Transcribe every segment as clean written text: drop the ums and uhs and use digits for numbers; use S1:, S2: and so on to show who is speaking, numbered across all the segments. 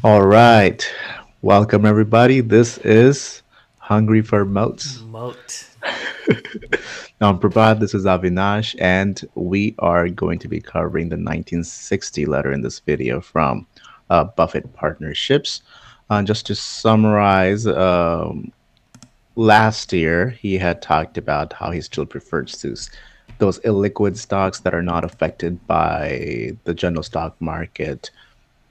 S1: All right. Welcome, everybody. This is Hungry for Moats.
S2: Moat.
S1: I'm Prabhat. This is Avinash, and we are going to be covering the 1960 letter in this video from Buffett Partnerships. Just to summarize, last year he had talked about how he still prefers those illiquid stocks that are not affected by the general stock market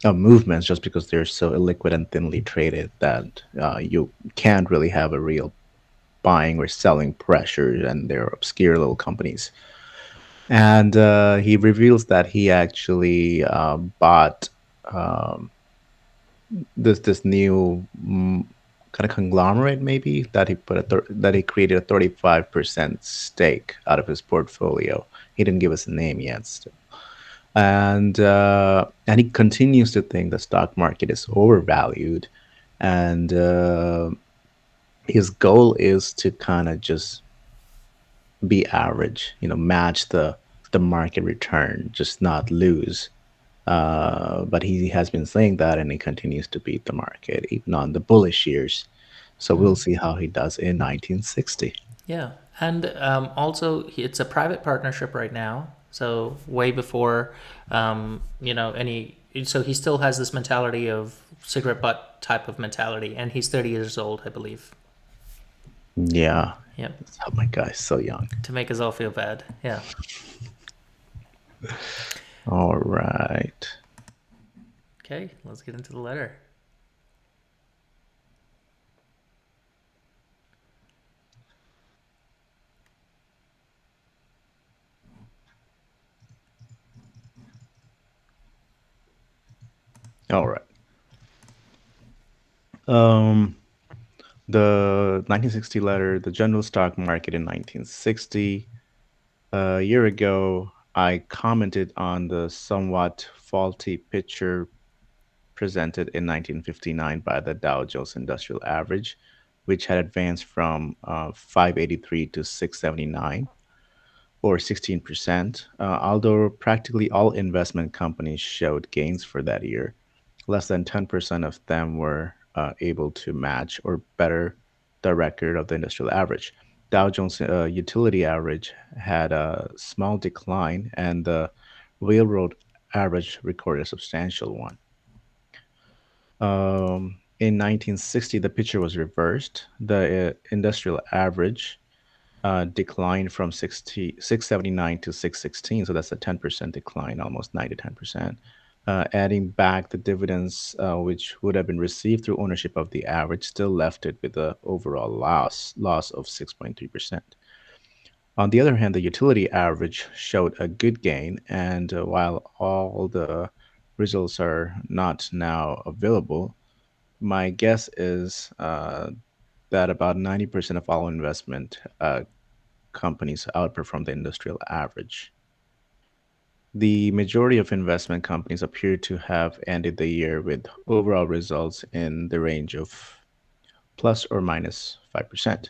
S1: movements just because they're so illiquid and thinly traded that you can't really have a real buying or selling pressure, and they're obscure little companies. And he reveals that he actually bought um, this new kind of conglomerate, maybe that that he created a 35% stake out of his portfolio. He didn't give us a name yet, still. And he continues to think the stock market is overvalued, and his goal is to kind of just be average, match the market return, just not lose. But he has been saying that, and he continues to beat the market even on the bullish years. So we'll see how he does in 1960.
S2: Yeah. And also, it's a private partnership right now. So, way before, any. So, he still has this mentality of cigarette butt type of mentality. And he's 30 years old, I believe.
S1: Yeah.
S2: Yep.
S1: Oh my God, so young.
S2: To make us all feel bad. Yeah.
S1: All right.
S2: Okay. Let's get into the letter.
S1: All right. Um, the 1960 letter, the general stock market in 1960. A year ago, I commented on the somewhat faulty picture presented in 1959 by the Dow Jones Industrial Average, which had advanced from 583 to 679, or 16%. Although practically all investment companies showed gains for that year, less than 10% of them were able to match or better the record of the industrial average. Dow Jones Utility Average had a small decline, and the railroad average recorded a substantial one. In 1960, the picture was reversed. The industrial average declined from 679 to 616. So that's a 10% decline, almost 9 to 10%. Adding back the dividends, which would have been received through ownership of the average, still left it with an overall loss of 6.3%. On the other hand, the utility average showed a good gain, and while all the results are not now available, my guess is that about 90% of all investment companies outperform the industrial average. The majority of investment companies appear to have ended the year with overall results in the range of plus or minus 5%.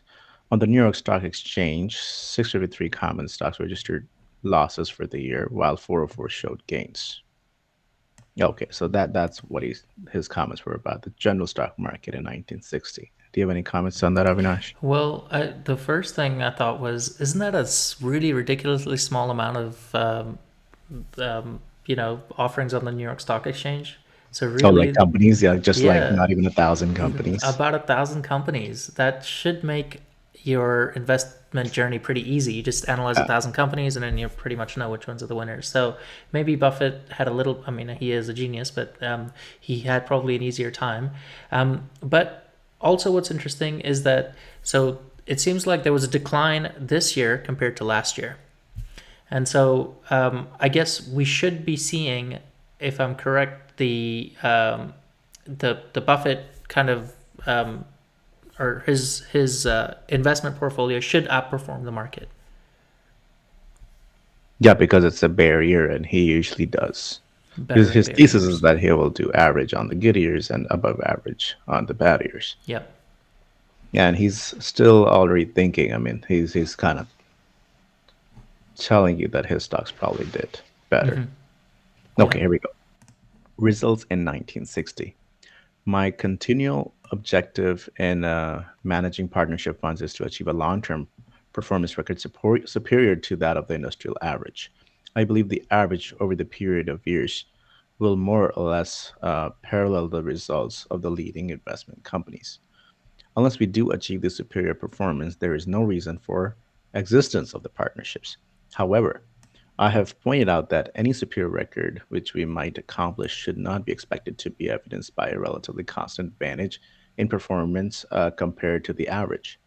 S1: On the New York Stock Exchange, 653 common stocks registered losses for the year, while 404 showed gains. Okay, so that's what his comments were about the general stock market in 1960. Do you have any comments on that, Avinash?
S2: Well, the first thing I thought was, isn't that a really ridiculously small amount of, offerings on the New York Stock Exchange? So,
S1: Oh, like
S2: really,
S1: companies, yeah, just like
S2: yeah,
S1: not even 1,000 companies.
S2: about 1,000 companies. That should make your investment journey pretty easy. You just analyze a
S1: Uh,
S2: thousand companies, and then you pretty much know which ones are the winners. So maybe Buffett had a little. I mean, he is a genius, but he had probably an easier time. But also, what's interesting is that so it seems like there was a decline this year compared to last year. And so I guess we should be seeing, if I'm correct, the Buffett kind of or his investment portfolio should outperform the market.
S1: yeah, because it's a bear year, and he usually does. His
S2: Better in
S1: his thesis is
S2: barriers.
S1: that he will do average on the good years and above average on the bad years.
S2: Yep.
S1: Yeah, and he's still already thinking. I mean, he's kind of telling you that his stocks probably did better.
S2: Mm-hmm.
S1: Okay,
S2: Yep.
S1: here we go. Results in 1960. My continual objective in managing partnership funds is to achieve a long term performance record superior to that of the industrial average. I believe the average over the period of years will more or less parallel the results of the leading investment companies. Unless we do achieve this superior performance, there is no reason for existence of the partnerships. However, I have pointed out that any superior record which we might accomplish should not be expected to be evidenced by a relatively constant advantage in performance compared to the average.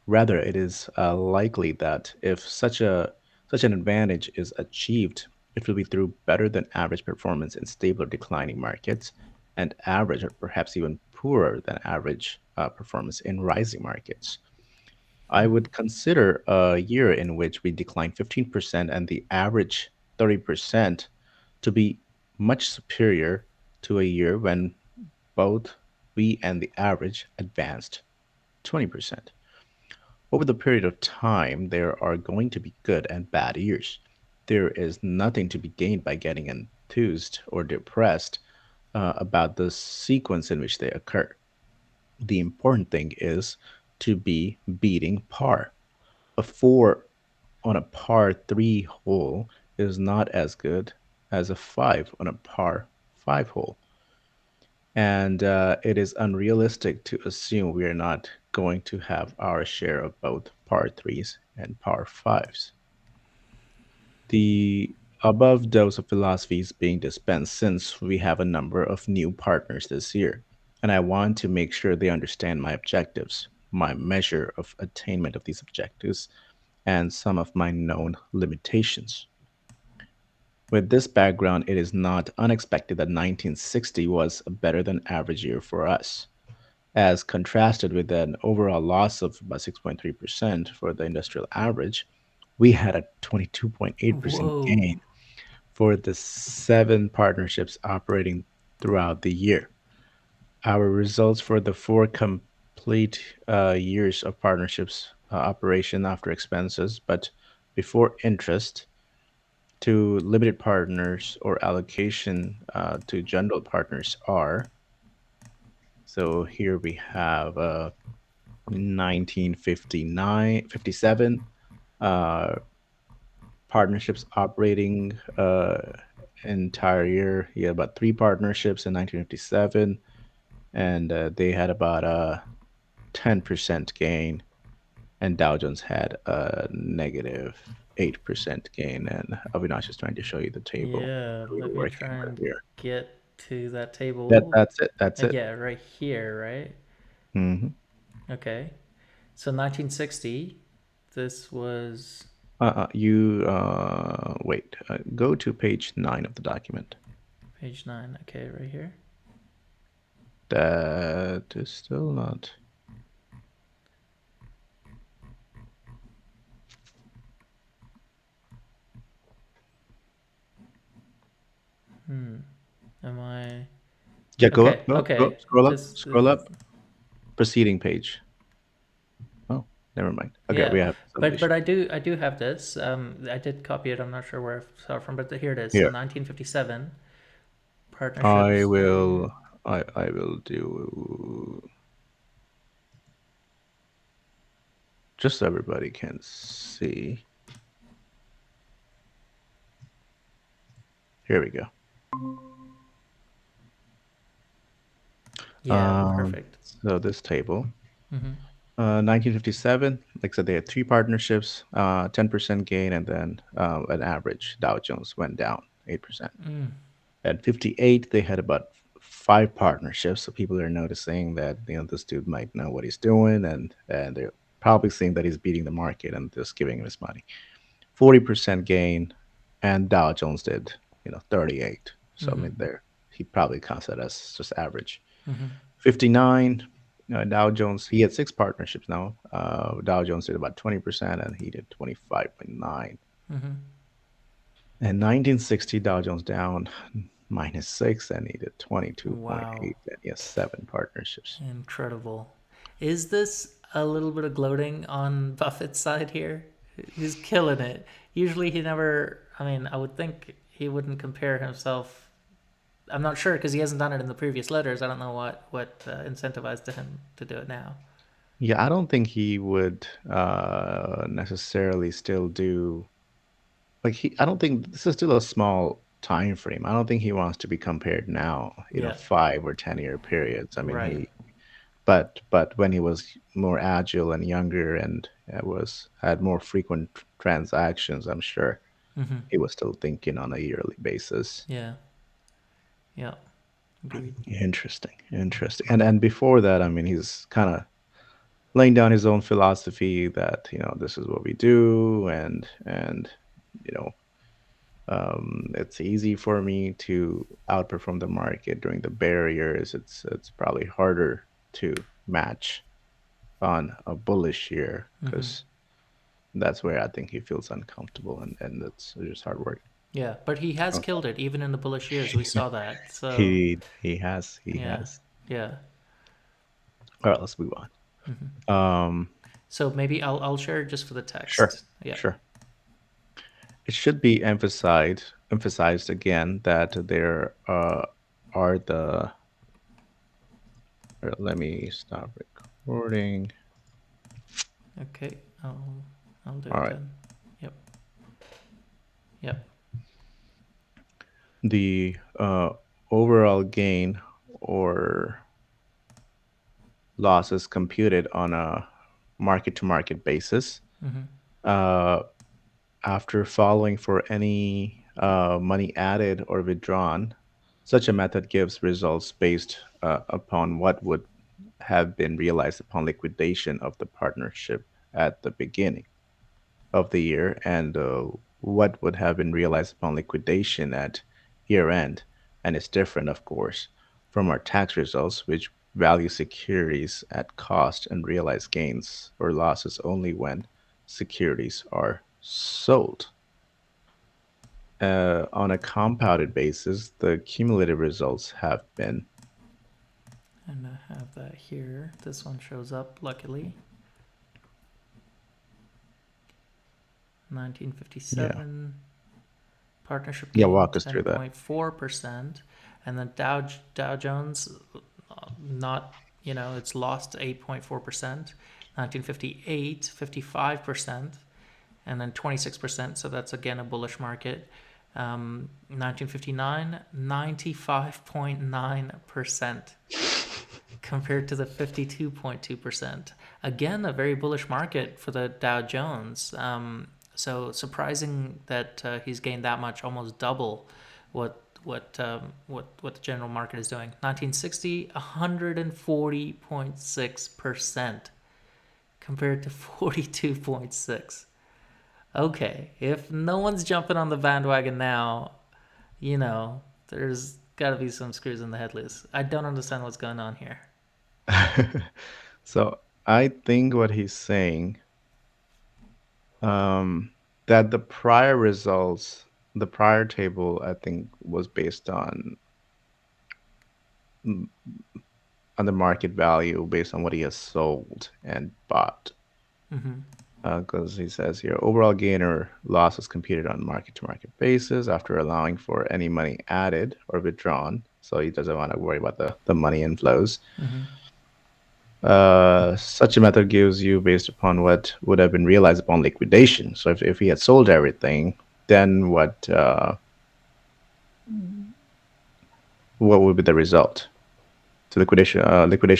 S1: Rather, it is likely that if such an advantage is achieved, it will be through better than average performance in stable or declining markets, and average or perhaps even poorer than average performance in rising markets. I would consider a year in which we decline 15% and the average 30% to be much superior to a year when both we and the average advanced 20%. Over the period of time, there are going to be good and bad years. There is nothing to be gained by getting enthused or depressed about the sequence in which they occur. The important thing is to be beating par. A four on a par three hole is not as good as a five on a par five hole. And it is unrealistic to assume we are not going to have our share of both par threes and par fives. The above dose of philosophy is being dispensed since we have a number of new partners this year, and I want to make sure they understand my objectives, my measure of attainment of these objectives, and some of my known limitations. With this background, it is not unexpected that 1960 was a better than average year for us, as contrasted with an overall loss of about 6.3% for the industrial average. We had a 22.8%
S2: Whoa.
S1: gain for the seven partnerships operating throughout the year. Our results for the four complete years of partnerships operation after expenses, but before interest, to limited partners or allocation to general partners are. So here we have 1959, 57 uh, partnerships operating entire year. He had about three partnerships in 1957, and they had about a 10% gain, and Dow Jones had a negative 8% gain. And Avinash is trying to show you the table
S2: Yeah,
S1: that we
S2: let
S1: were
S2: me
S1: working
S2: try
S1: with
S2: and
S1: here.
S2: get to that table.
S1: That's it. That's it.
S2: Yeah, right here, right?
S1: Hmm.
S2: Okay. So 1960, this was
S1: You wait. Go to page 9 of the document.
S2: page 9. Okay, right here.
S1: That is still not.
S2: Am I
S1: Yeah, go
S2: okay?
S1: up. Go. Go.
S2: Okay.
S1: Scroll up.
S2: This
S1: Scroll up. Preceding page. Oh, never mind. Okay, we
S2: yeah,
S1: have
S2: but
S1: summation
S2: I do have this. I did copy it. I'm not sure where I saw it from, but here it is. So
S1: here.
S2: 1957
S1: I
S2: partnerships.
S1: will. I will do just so everybody can see. Here we go.
S2: Yeah, perfect.
S1: So this table,
S2: Mm-hmm.
S1: 1957, like I said, they had three partnerships, 10% gain, and then an average Dow Jones went down 8%. At 58, they had about five partnerships. So people are noticing that this dude might know what he's doing, and they're probably seeing that he's beating the market and just giving him his money. 40% gain, and Dow Jones did 38. So I
S2: Mm-hmm.
S1: mean, there he probably counts that as just average.
S2: Mm-hmm.
S1: 59, Dow Jones, he had six partnerships now. Dow Jones did about 20%, and he did 25.9.
S2: Mm-hmm.
S1: And 1960, Dow Jones down -6, and he did
S2: Wow.
S1: 22.8, and he has seven partnerships.
S2: Incredible. Is this a little bit of gloating on Buffett's side here? He's killing it. Usually he never, I mean, I would think he wouldn't compare himself I'm not sure because he hasn't done it in the previous letters. I don't know what incentivized him to do it now.
S1: Yeah, I don't think he would necessarily still do like he I don't think this is still a small time frame. I don't think he wants to be compared now,
S2: Yeah,
S1: 5 or 10 year periods. I mean,
S2: right.
S1: but when he was more agile and younger and was had more frequent transactions, I'm sure
S2: Mm-hmm.
S1: he was still thinking on a yearly basis.
S2: Yeah, yeah, agreed.
S1: Interesting, interesting. And before that, I mean, he's kind of laying down his own philosophy that this is what we do, and you know it's easy for me to outperform the market during the bear years. It's probably harder to match on a bullish year
S2: Mm-hmm.
S1: because that's where I think he feels uncomfortable, and it's just hard work.
S2: Yeah, but he has
S1: Oh,
S2: killed it even in the bullish years. We saw that. So
S1: he has.
S2: yeah, yeah.
S1: All right, let's move on.
S2: Mm-hmm.
S1: Um,
S2: So maybe I'll share it just for the
S1: sure,
S2: text. Yeah.
S1: sure. It should be emphasized again that there are the. Let me stop recording.
S2: Okay. I'll do
S1: All
S2: it
S1: right.
S2: then. Yep. Yep.
S1: The overall gain or loss is computed on a market to market basis.
S2: Mm-hmm.
S1: Uh, After following for any money added or withdrawn, such a method gives results based upon what would have been realized upon liquidation of the partnership at the beginning of the year, and what would have been realized upon liquidation at year end. And it's different, of course, from our tax results, which value securities at cost and realize gains or losses only when securities are sold. On a compounded basis, the cumulative results have been.
S2: And I have that here. This one shows up luckily.
S1: Yeah.
S2: 1957 partnership
S1: Yeah,
S2: gain
S1: walk us through that.
S2: 10.4%, and then Dow Jones not it's lost 8.4%. 1958 55%, and then 26%. So that's again a bullish market. 1959 95.9% compared to the 52.2%. Again, a very bullish market for the Dow Jones. So surprising that he's gained that much, almost double what the general market is doing. 1960, 140.6% compared to 42.6. Okay, if no one's jumping on the bandwagon now, there's got to be some screws in the head loose. I don't understand what's going on here.
S1: So I think what he's saying, um, that the prior table, I think, was based on the market value based on what he has sold and bought.
S2: Mm-hmm.
S1: Because he says here, overall gain or loss is computed on market to market basis after allowing for any money added or withdrawn. So he doesn't want to worry about the money inflows.
S2: Mm-hmm.
S1: Such a method gives you based upon what would have been realized upon liquidation. So if he had sold everything, then what would be the result? To liquidation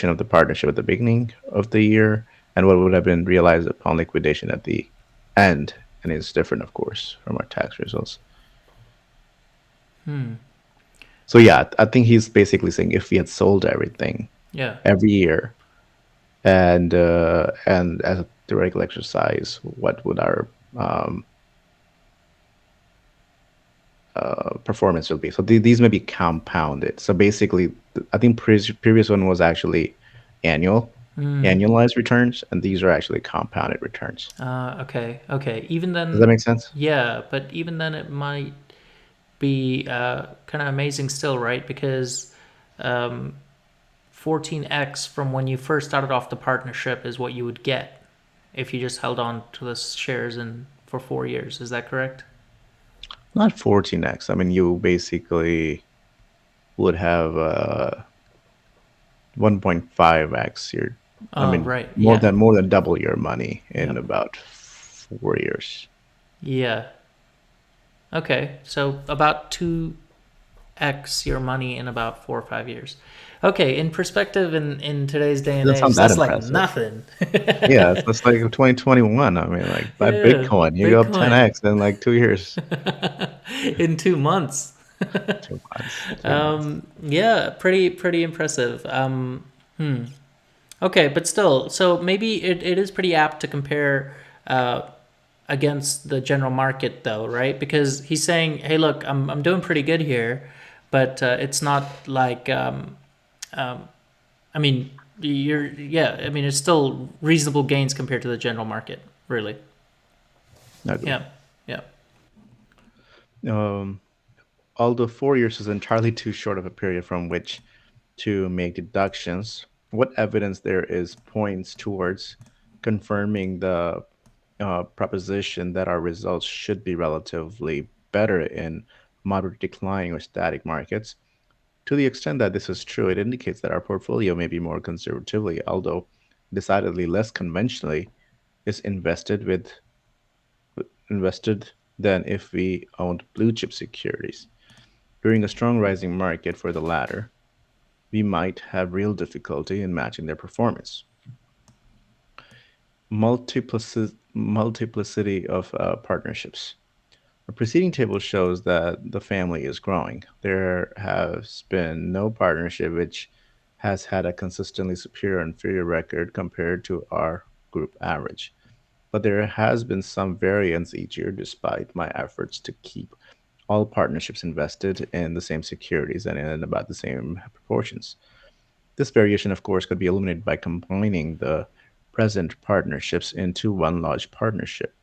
S1: of the partnership at the beginning of the year, and what would have been realized upon liquidation at the end. And it's different, of course, from our tax results.
S2: Hmm.
S1: So yeah, I think he's basically saying if we had sold everything
S2: Yeah.
S1: every year, and as a theoretical exercise, what would our performance will be? So these may be compounded. So basically, I think previous one was actually annual,
S2: Mm.
S1: annualized returns, and these are actually compounded returns.
S2: Okay. Okay. Even
S1: Does that
S2: then,
S1: make sense?
S2: yeah. But even then, it might be kind of amazing still, right? Because 14x from when you first started off the partnership is what you would get if you just held on to the shares in for 4 years. Is that correct?
S1: Not 14x. I mean, you basically would have 1.5x your, I
S2: Oh,
S1: mean,
S2: right.
S1: more
S2: Yeah.
S1: than more than double your money in
S2: Yep.
S1: about 4 years.
S2: Yeah. Okay. So about 2x your money in about 4 or 5 years. Okay. In perspective, in today's day and
S1: Doesn't sound
S2: age,
S1: that
S2: that's like
S1: impressive.
S2: nothing.
S1: Yeah, it's like 2021. I mean, like buy
S2: Yeah.
S1: Bitcoin, you go up
S2: Bitcoin
S1: 10x in like 2 years.
S2: in 2 months.
S1: 2 months. 2 months.
S2: Yeah, pretty impressive. Okay, but still, so maybe it is pretty apt to compare against the general market, though, right? Because he's saying, "Hey, look, I'm doing pretty good here, but it's not like I mean, you're yeah, I mean, it's still reasonable gains compared to the general market, really."
S1: Agree.
S2: Yeah, yeah.
S1: Um, Although 4 years is entirely too short of a period from which to make deductions, what evidence there is points towards confirming the proposition that our results should be relatively better in moderate declining or static markets. To the extent that this is true, it indicates that our portfolio may be more conservatively, although decidedly less conventionally, is invested than if we owned blue chip securities. During a strong rising market for the latter, we might have real difficulty in matching their performance. Multiplicity of partnerships. The preceding table shows that the family is growing. There has been no partnership which has had a consistently superior or inferior record compared to our group average. But there has been some variance each year despite my efforts to keep all partnerships invested in the same securities and in about the same proportions. This variation, of course, could be eliminated by combining the present partnerships into one large partnership.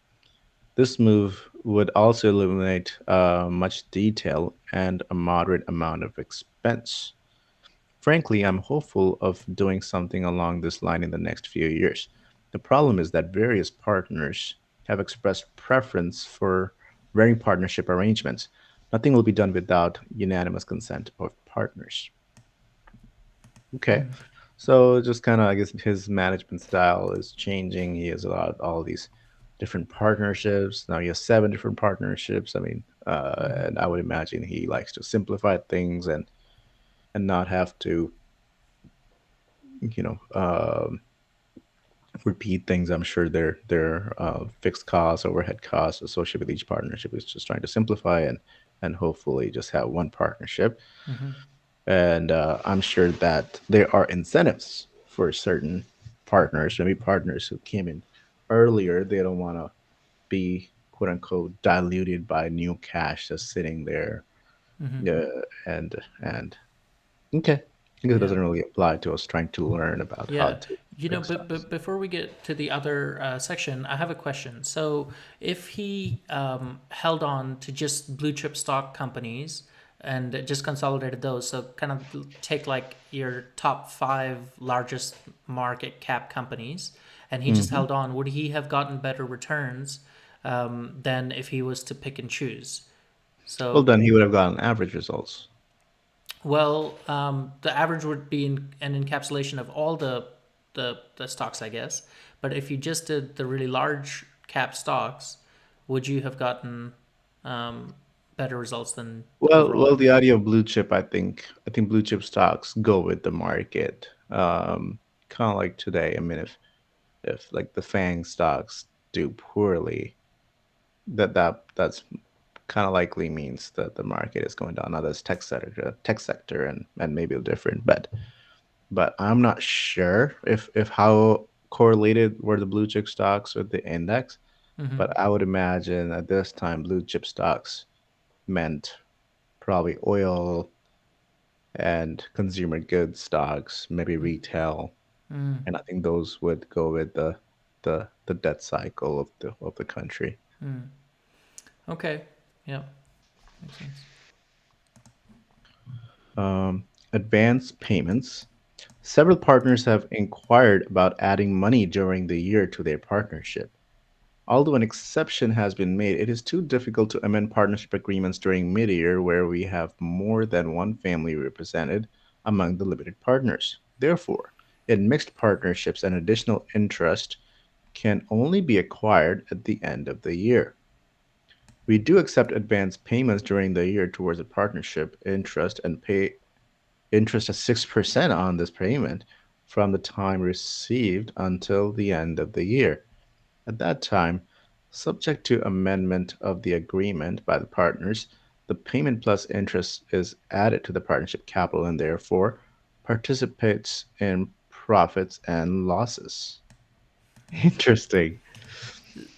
S1: This move would also eliminate much detail and a moderate amount of expense. Frankly, I'm hopeful of doing something along this line in the next few years. The problem is that various partners have expressed preference for varying partnership arrangements. Nothing will be done without unanimous consent of partners. Okay. So just kind of, I guess his management style is changing. He has all these different partnerships. Now he has 7 different partnerships. I mean, and I would imagine he likes to simplify things and not have to, you know, repeat things. I'm sure their fixed costs, overhead costs associated with each partnership is just trying to simplify and hopefully just have one partnership. And I'm sure that there are incentives for certain partners, maybe partners who came in earlier. They don't want to be quote unquote diluted by new cash just sitting there. And okay, I guess it
S2: Yeah.
S1: doesn't really apply to us trying to learn about how
S2: Yeah,
S1: to pick
S2: but
S1: stocks.
S2: before we get to the other section, I have a question. So, if he held on to just blue chip stock companies and just consolidated those, so kind of take like your top five largest market cap companies, and he just
S1: Hmm.
S2: held on, would he have gotten better returns than if he was to pick and choose?
S1: Well,
S2: So,
S1: then he would have gotten average results.
S2: well, the average would be an encapsulation of all the stocks, I guess. But if you just did the really large cap stocks, would you have gotten um, better results than the
S1: Well,
S2: overall?
S1: the idea of blue chip, I think blue chip stocks go with the market. Kind of like today. I mean, if like the FANG stocks do poorly, that's kind of likely means that the market is going down. Now there's tech sector and maybe different, but I'm not sure if how correlated were the blue chip stocks with the index. But I would imagine at this time blue chip stocks meant probably oil and consumer goods stocks, maybe retail, and I think those would go with the debt cycle of the country.
S2: Okay, yeah, makes sense.
S1: Advance payments. Several partners have inquired about adding money during the year to their partnership. Although an exception has been made, it is too difficult to amend partnership agreements during mid-year where we have more than one family represented among the limited partners. Therefore, in mixed partnerships, an additional interest can only be acquired at the end of the year. We do accept advance payments during the year towards a partnership interest and pay interest at 6% on this payment from the time received until the end of the year. At that time, subject to amendment of the agreement by the partners, the payment plus interest is added to the partnership capital and therefore participates in profits and losses. Interesting.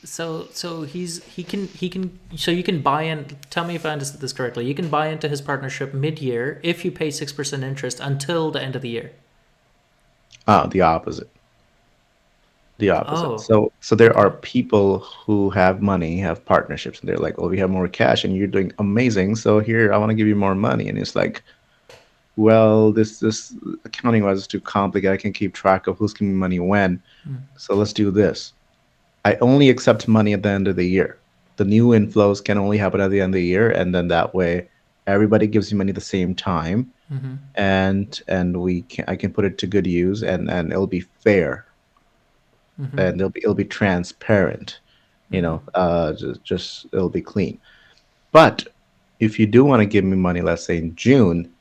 S2: So he can so you can buy in. Tell me if I understood this correctly. You can buy into his partnership mid-year if you pay 6% interest until the end of the year.
S1: The opposite. The opposite.
S2: Oh,
S1: So there are
S2: okay.
S1: people who have money, have partnerships, and they're like, "Oh, we have more cash, and you're doing amazing. So here, I want to give you more money." And it's like, well, this accounting was too complicated. I can keep track of who's giving me money when. So let's do this. I only accept money at the end of the year. The new inflows can only happen at the end of the year, and then that way, everybody gives you money at the same time, and I can put it to good use, and it'll be fair, and it'll be transparent. Just it'll be clean. But if you do want to give me money, let's say in June,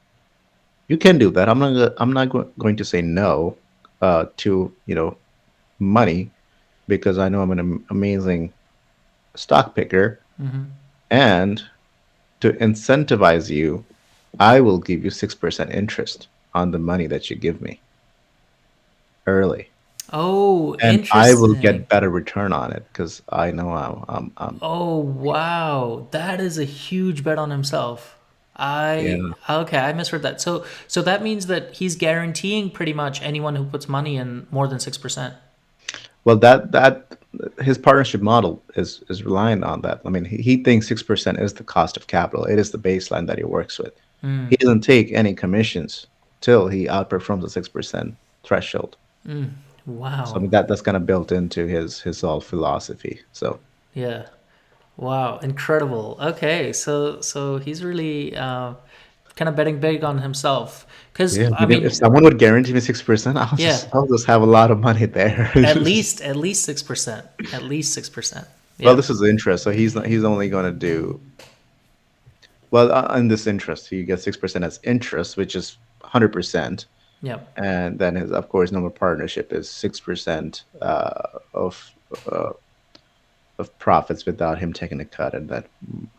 S1: you can do that. I'm not going to say no to money because I know I'm an amazing stock picker, and to incentivize you, I will give you 6% interest on the money that you give me early,
S2: Oh,
S1: and I will
S2: interesting.
S1: get better return on it because I know I'm
S2: Oh, wow. That is a huge bet on himself. I
S1: yeah.
S2: okay, I misheard that. So that means that he's guaranteeing pretty much anyone who puts money in more than 6%.
S1: Well, that his partnership model is reliant on that. I mean, he thinks 6% is the cost of capital. It is the baseline that he works with. He doesn't take any commissions till he outperforms the 6% threshold. So I
S2: Wow.
S1: mean that's kind of built into his whole philosophy. So
S2: Yeah. Wow, incredible. Okay, so he's really kind of betting big on himself. Cuz
S1: yeah, I
S2: I
S1: mean, if
S2: mean,
S1: someone would guarantee me 6%,
S2: yeah,
S1: I'll just have a lot of money there.
S2: at least 6%. At least 6%.
S1: Well,
S2: Yeah.
S1: this is the interest, so he's only going to do well in this interest. He gets 6% as interest, which is 100%,
S2: Yeah.
S1: and then his of course normal partnership is 6% uh, of profits without him taking a cut, and then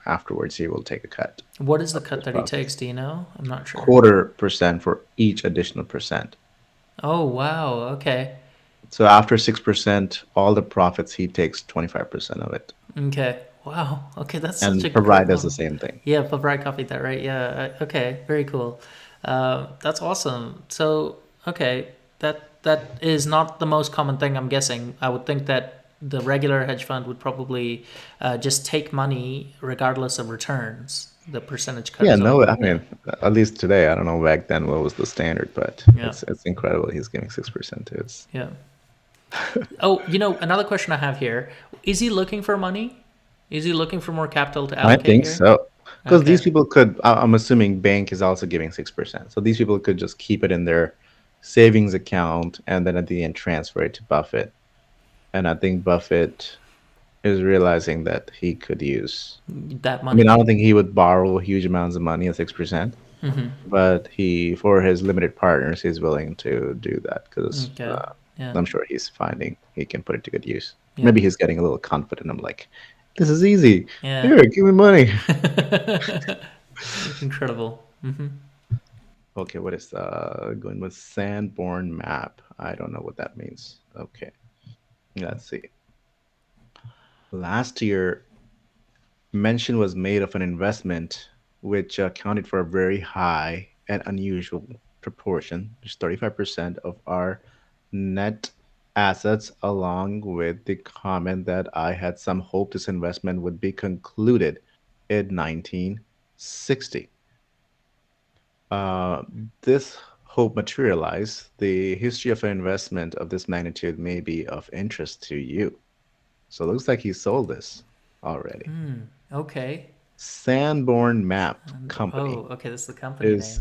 S1: afterwards he will take a cut
S2: What is the
S1: of
S2: cut
S1: those
S2: that he takes?
S1: profits.
S2: Do you know? I'm not sure.
S1: 0.25% for each additional percent.
S2: Oh, wow. Okay.
S1: So after 6%, all the profits he takes 25% of it,
S2: Okay. Wow. Okay, that's such a
S1: and
S2: great
S1: Provide does the
S2: model.
S1: same thing.
S2: Yeah, Pulbright copied that, right? Yeah. Okay. Very cool. That's awesome. So, okay, that is not the most common thing. I'm guessing. I would think that the regular hedge fund would probably just take money regardless of returns. The percentage cut
S1: Yeah,
S2: is
S1: no,
S2: all.
S1: I
S2: Yeah.
S1: mean, at least today, I don't know back then what was the standard, but
S2: Yeah.
S1: it's incredible. He's giving 6% to it.
S2: Yeah. Oh, another question I have here. Is he looking for money? Is he looking for more capital to
S1: I
S2: allocate
S1: think
S2: here?
S1: so. Because these
S2: Okay.
S1: people could, I'm assuming bank is also giving 6%. So these people could just keep it in their savings account and then at the end transfer it to Buffett. And I think Buffett is realizing that he could use,
S2: That
S1: I mean,
S2: money.
S1: I don't think he would borrow huge amounts of money at 6%, but for his limited partners, he's willing to do that because
S2: Okay. Yeah.
S1: I'm sure he's finding he can put it to good use.
S2: Yeah.
S1: Maybe he's getting a little confident. I'm like, this is easy.
S2: Yeah.
S1: Here, give me money.
S2: Incredible.
S1: Okay, what is going with Sanborn map? I don't know what that means. Okay, let's see. Last year, mention was made of an investment which accounted for a very high and unusual proportion, just 35% of our net assets, along with the comment that I had some hope this investment would be concluded in 1960. Uh, this hope materialized. The history of an investment of this magnitude may be of interest to you. So it looks like he sold this already.
S2: Okay.
S1: Sanborn Map
S2: And
S1: Company
S2: oh, okay, this is the company
S1: is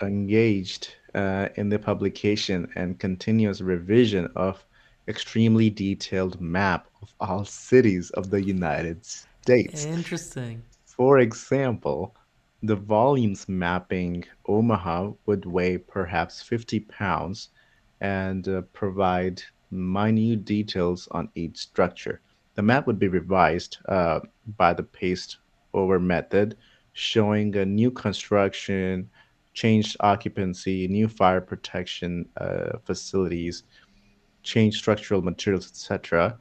S2: name.
S1: engaged in the publication and continuous revision of extremely detailed map of all cities of the United States.
S2: Interesting.
S1: For example, the volumes mapping Omaha would weigh perhaps 50 pounds and provide minute details on each structure. The map would be revised by the paste over method, showing a new construction, changed occupancy, new fire protection facilities, changed structural materials, etc.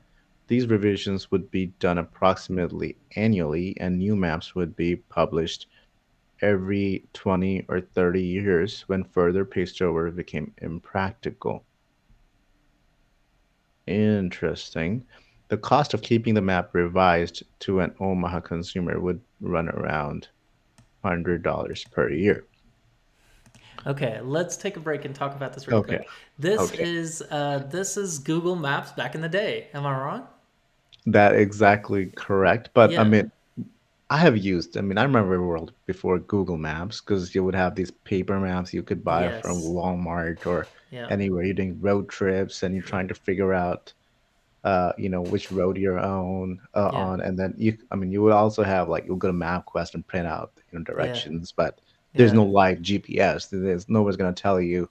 S1: These revisions would be done approximately annually, and new maps would be published every 20 or 30 years when further pastover became impractical. Interesting. The cost of keeping the map revised to an Omaha consumer would run around $100 per year.
S2: Okay, let's take a break and talk about this really
S1: Okay.
S2: quick. This
S1: Okay.
S2: is this is Google Maps back in the day. Am I wrong?
S1: That exactly correct. But I
S2: Yeah.
S1: mean, I mean, I remember a world before Google Maps because you would have these paper maps you could buy from
S2: Yes.
S1: Walmart or
S2: Yeah.
S1: anywhere. You're doing road trips and you're
S2: Yeah.
S1: trying to figure out, which road you're
S2: Yeah.
S1: on. And then I mean, you would also have like, you'll go to MapQuest and print out,
S2: Yeah.
S1: directions, but there's
S2: Yeah.
S1: no live GPS. There's nobody's going to tell you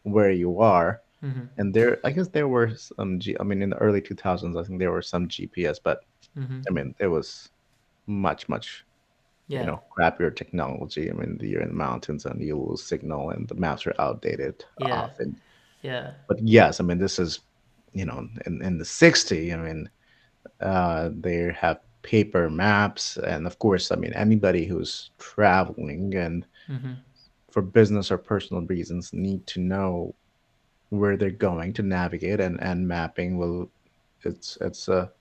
S1: where you are.
S2: Mm-hmm.
S1: And I guess there were I mean, in the early 2000s, I think there were some GPS, but
S2: Mm-hmm.
S1: I mean, it was much
S2: Yeah.
S1: crappier technology. I mean, you're in the mountains and you lose signal and the maps are outdated
S2: Yeah.
S1: often.
S2: Yeah.
S1: But yes, I mean, this is, in the 60s, I mean, they have paper maps. And of course, I mean, anybody who's traveling and
S2: Mm-hmm.
S1: for business or personal reasons need to know where they're going to navigate, and mapping will,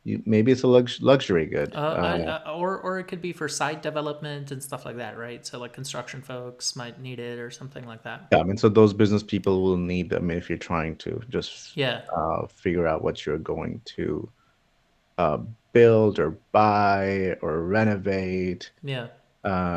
S1: maybe it's a luxury good.
S2: Or it could be for site development and stuff like that, right? So like construction folks might need it or something like that.
S1: Yeah, I mean, so those business people will need. I mean, if you're trying to just
S2: Yeah.
S1: figure out what you're going to uh, build or buy or renovate,
S2: Yeah.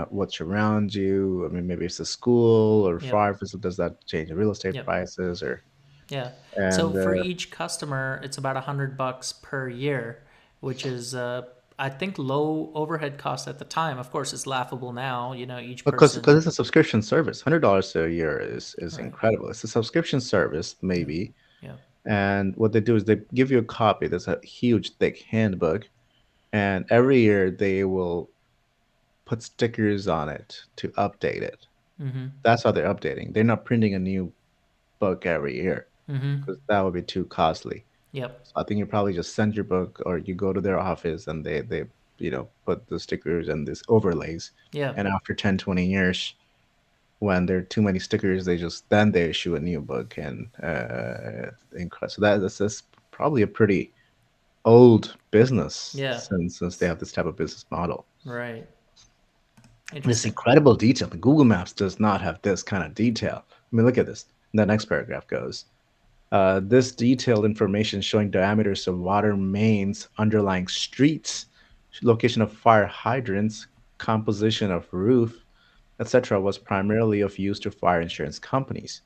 S1: what's around you. I mean, maybe it's a school or
S2: Yep.
S1: fire facility. Does that change the real estate
S2: Yep.
S1: prices or
S2: Yeah. So
S1: and
S2: for each customer, it's about $100 per year, which is I think low overhead cost at the time. Of course, it's laughable now. You know, each
S1: because
S2: person.
S1: it's a subscription service, $100 a year is
S2: Right.
S1: incredible. It's a subscription service,
S2: Yeah.
S1: maybe.
S2: Yeah.
S1: And what they do is they give you a copy. There's a huge, thick handbook, and every year they will put stickers on it to update it.
S2: Mm-hmm.
S1: That's how they're updating. They're not printing a new book every year
S2: Mm-hmm.
S1: because that would be too costly.
S2: Yep.
S1: So I think you probably just send your book or you go to their office and they put the stickers and these overlays.
S2: Yeah.
S1: And after 10, 20 years, when there are too many stickers, they issue a new book and so that's probably a pretty old business
S2: Yeah.
S1: since they have this type of business model.
S2: Right.
S1: This
S2: Interesting.
S1: incredible detail. The Google Maps does not have this kind of detail. I mean, look at this. The next paragraph goes. This detailed information showing diameters of water mains, underlying streets, location of fire hydrants, composition of roof, etc., was primarily of use to fire insurance companies.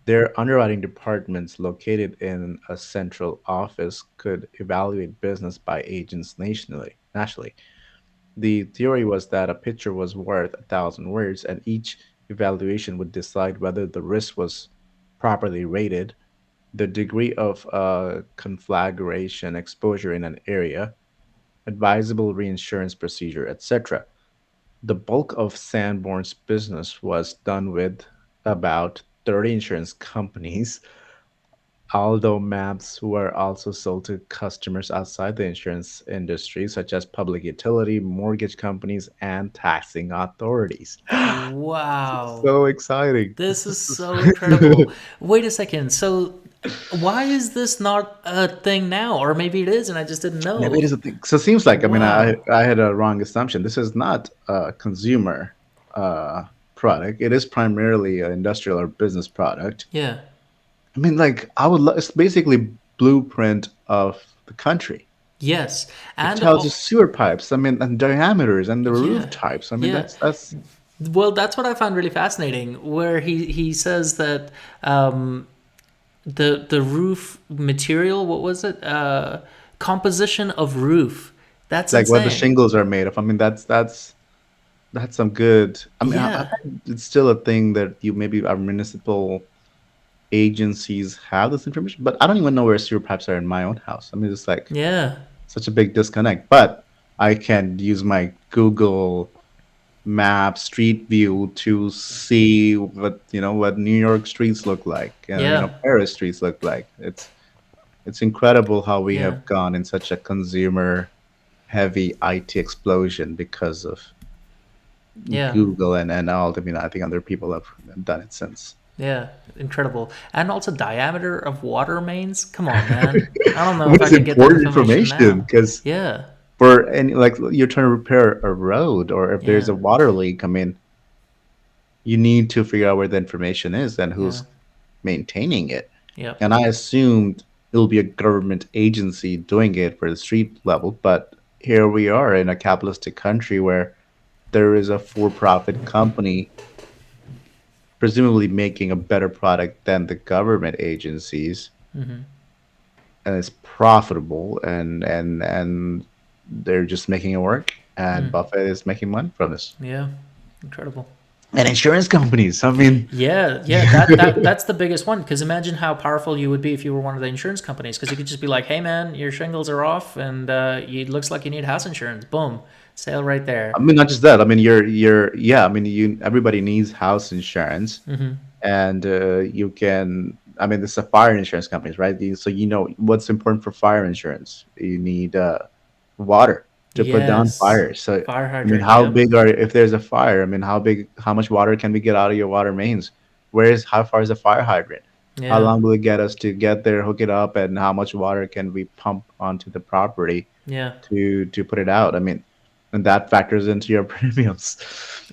S1: Their underwriting departments, located in a central office, could evaluate business by agents nationally. The theory was that a picture was worth 1,000 words, and each evaluation would decide whether the risk was properly rated, the degree of conflagration exposure in an area, advisable reinsurance procedure, etc. The bulk of Sanborn's business was done with about 30 insurance companies, although maps were also sold to customers outside the insurance industry, such as public utility, mortgage companies, and taxing authorities. This is
S2: Wow.
S1: so exciting.
S2: This
S1: This
S2: is
S1: is
S2: so incredible. Wait a second. So why is this not a thing now? Or maybe it is and I just didn't
S1: maybe it
S2: know.
S1: is a thing. So it seems like, I mean, I
S2: Wow.
S1: I had a wrong assumption. This is not a consumer product. It is primarily an industrial or business product.
S2: Yeah.
S1: I mean, like, it's basically blueprint of the country.
S2: Yes,
S1: It
S2: and
S1: tells you sewer pipes, I mean, and diameters and the roof
S2: yeah,
S1: types. I mean,
S2: yeah.
S1: that's
S2: Well, that's what I found really fascinating, where he says that um, the roof material, what was it? Composition of roof. That's
S1: like what the
S2: insane.
S1: shingles are made of. I mean, that's some good. I mean, I
S2: Yeah,
S1: think it's still a thing that you maybe our municipal agencies have this information, but I don't even know where sewer pipes are in my own house. I mean, it's like
S2: yeah,
S1: such a big disconnect. But I can use my Google Map Street View to see what New York streets look like, and
S2: yeah,
S1: Paris streets look like. It's incredible how we
S2: yeah,
S1: have gone in such a consumer heavy IT explosion because of
S2: yeah.
S1: Google and all. I mean, I think other people have done it since.
S2: Yeah, incredible. And also diameter of water mains. Come on, man. I don't know if
S1: Which
S2: I
S1: is
S2: could get that
S1: important
S2: information
S1: information
S2: now.
S1: because
S2: Yeah,
S1: for any like you're trying to repair a road or if there's
S2: yeah,
S1: a water leak, I mean, you need to figure out where the information is and
S2: yeah,
S1: who's maintaining it.
S2: yeah.
S1: And I assumed it'll be a government agency doing it for the street level, but here we are in a capitalistic country where there is a for-profit company presumably making a better product than the government agencies, and it's profitable, and they're just making it work, and Buffett is making money from this.
S2: Yeah, incredible.
S1: And insurance companies, I mean,
S2: Yeah, yeah, that's the biggest one. Because imagine how powerful you would be if you were one of the insurance companies. Because you could just be like, "Hey, man, your shingles are off, and it looks like you need house insurance." Boom, sale right
S1: I
S2: there.
S1: mean, not just that. I mean, you're yeah. I mean, you everybody needs house insurance, and you can. I mean, this is a fire insurance companies, right? So what's important for fire insurance. You need water to put down
S2: Yes,
S1: fires. So
S2: fire
S1: I mean,
S2: hydrant.
S1: how
S2: Yep.
S1: big are if there's a fire? I mean, how much water can we get out of your water mains? How far is the fire hydrant? How
S2: Yeah,
S1: long will it get us to get there, hook it up, and how much water can we pump onto the property
S2: yeah,
S1: to put it out? I mean, and that factors into your premiums.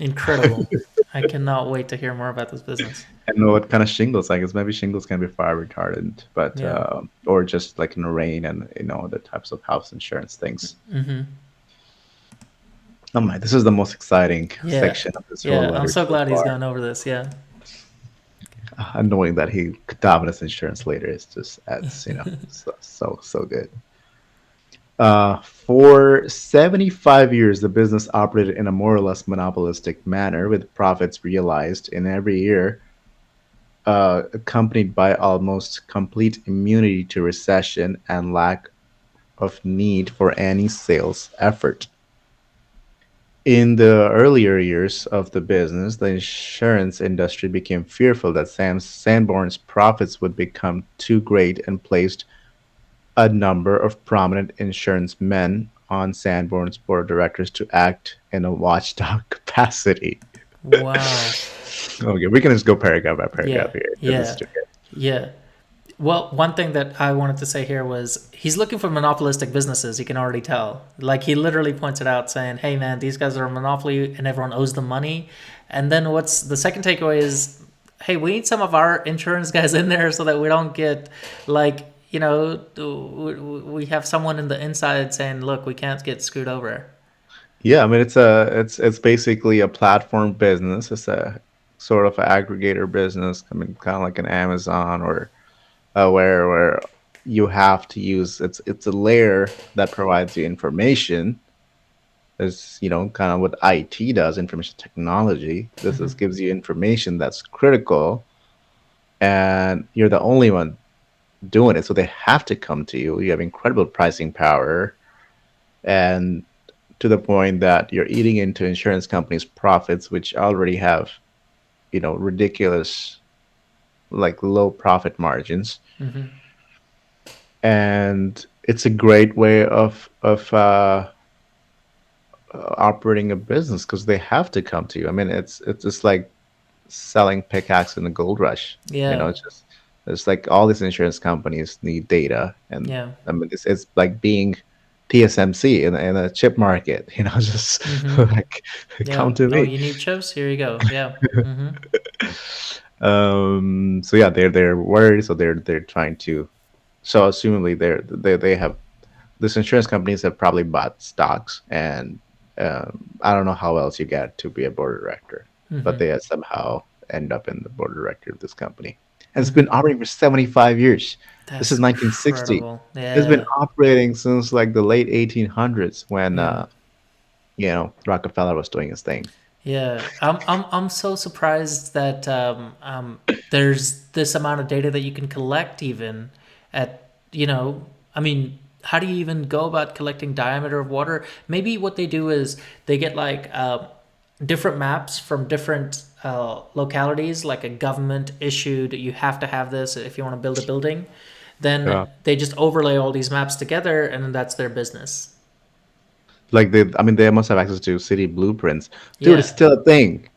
S2: incredible. I cannot wait to hear more about this business.
S1: And what kind of shingles? I guess maybe shingles can be fire retardant, but
S2: Yeah.
S1: or just like in the rain and the types of house insurance things. Oh my, this is the most exciting
S2: Yeah.
S1: section of this whole
S2: Yeah. I'm
S1: letter
S2: so
S1: so
S2: glad he's
S1: far.
S2: gone over this. Yeah.
S1: Knowing that he could dominate insurance later is just adds, so good. For 75 years, the business operated in a more or less monopolistic manner, with profits realized in every year, accompanied by almost complete immunity to recession and lack of need for any sales effort. In the earlier years of the business, the insurance industry became fearful that Sanborn's profits would become too great and placed a number of prominent insurance men on Sanborn's board of directors to act in a watchdog capacity.
S2: Wow.
S1: Okay, we can just go paragraph by paragraph
S2: Yeah.
S1: here because it's
S2: Yeah.
S1: too good.
S2: Yeah. Well, one thing that I wanted to say here was he's looking for monopolistic businesses. You can already tell. Like he literally pointed out, saying, "Hey, man, these guys are a monopoly, and everyone owes them money." And then what's the second takeaway is, "Hey, we need some of our insurance guys in there so that we don't get like we have someone in the inside saying, 'Look, we can't get screwed over.'"
S1: Yeah, I mean it's basically a platform business. It's a sort of aggregator business. I mean, kind of like an Amazon or where you have to use it's a layer that provides you information. It's kind of what IT does, information technology. This is gives you information that's critical, and you're the only one doing it, so they have to come to you. You have incredible pricing power, and to the point that you're eating into insurance companies' profits, which already have ridiculous like low profit margins, and it's a great way of operating a business because they have to come to you. I mean, it's just like selling pickaxe in the gold rush.
S2: Yeah.
S1: It's like all these insurance companies need data, and
S2: Yeah.
S1: I mean, it's like being TSMC in a chip market. Just like
S2: Yeah.
S1: come to
S2: Oh,
S1: me.
S2: you need chips? Here you go. Yeah.
S1: So yeah, they're worried, so they're trying to. So assumably they have these insurance companies have probably bought stocks, and I don't know how else you get to be a board director, but they somehow end up in the board director of this company. And it's been operating for 75 years. This
S2: That's
S1: is 1960.
S2: incredible.
S1: It's been
S2: Yeah.
S1: operating since like the late 1800s when Rockefeller was doing his thing.
S2: Yeah, I'm so surprised that there's this amount of data that you can collect even at I mean, how do you even go about collecting diameter of water? Maybe what they do is they get like different maps from different localities, like a government issued. You have to have this if you want to build a building. Then
S1: Yeah.
S2: they just overlay all these maps together, and then that's their business.
S1: Like I mean, they must have access to city blueprints. Dude, it's
S2: Yeah.
S1: still a thing.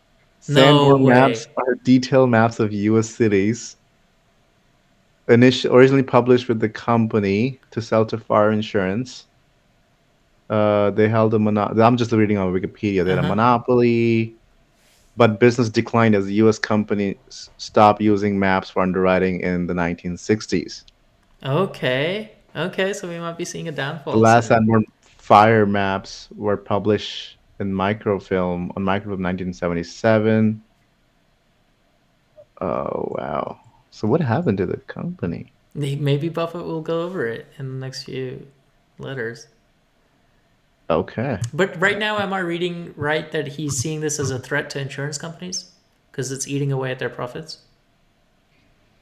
S2: No
S1: Sanborn maps
S2: way.
S1: are detailed maps of U.S. cities, originally published with the company to sell to fire insurance. They held a monopoly. I'm just reading on Wikipedia. They
S2: Uh
S1: had a
S2: huh.
S1: monopoly, but business declined as the U.S. companies stopped using maps for underwriting in the 1960s.
S2: Okay. Okay, so we might be seeing a
S1: The
S2: downfall
S1: last
S2: soon.
S1: Sanborn fire maps were published in microfilm 1977. Oh wow! So what happened to the company?
S2: Maybe Buffett will go over it in the next few letters.
S1: Okay,
S2: But right now, am I reading right that he's seeing this as a threat to insurance companies? Because it's eating away at their profits?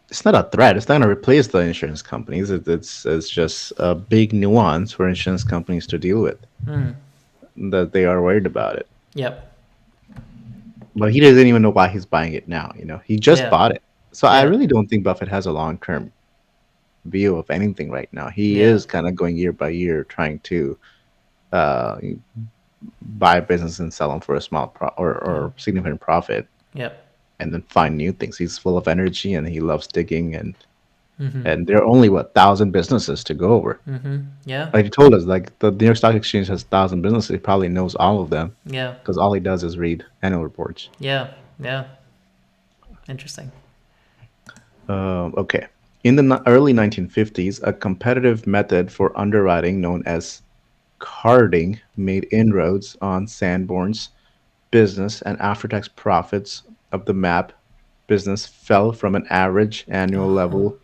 S1: it's not a threat. It's not going to replace the insurance companies. It's just a big nuance for insurance companies to deal with, that they are worried about it.
S2: Yep.
S1: But he doesn't even know why he's buying it now. He just
S2: Yeah.
S1: bought it. So I
S2: Yeah.
S1: really don't think Buffett has a long term view of anything right now. He
S2: Yeah.
S1: is kind of going year by year, trying to uh, buy a business and sell them for a small
S2: Yeah.
S1: or significant profit,
S2: Yep.
S1: and then find new things. He's full of energy and he loves digging, and there are only what 1,000 businesses to go over.
S2: Yeah.
S1: Like he told us, like the New York Stock Exchange has 1,000 businesses. He probably knows all of them
S2: Yeah.
S1: because all he does is read annual reports.
S2: Yeah. Yeah. Interesting.
S1: Okay. In the early 1950s, a competitive method for underwriting known as carding made inroads on Sanborn's business, and after-tax profits of the map business fell from an average annual level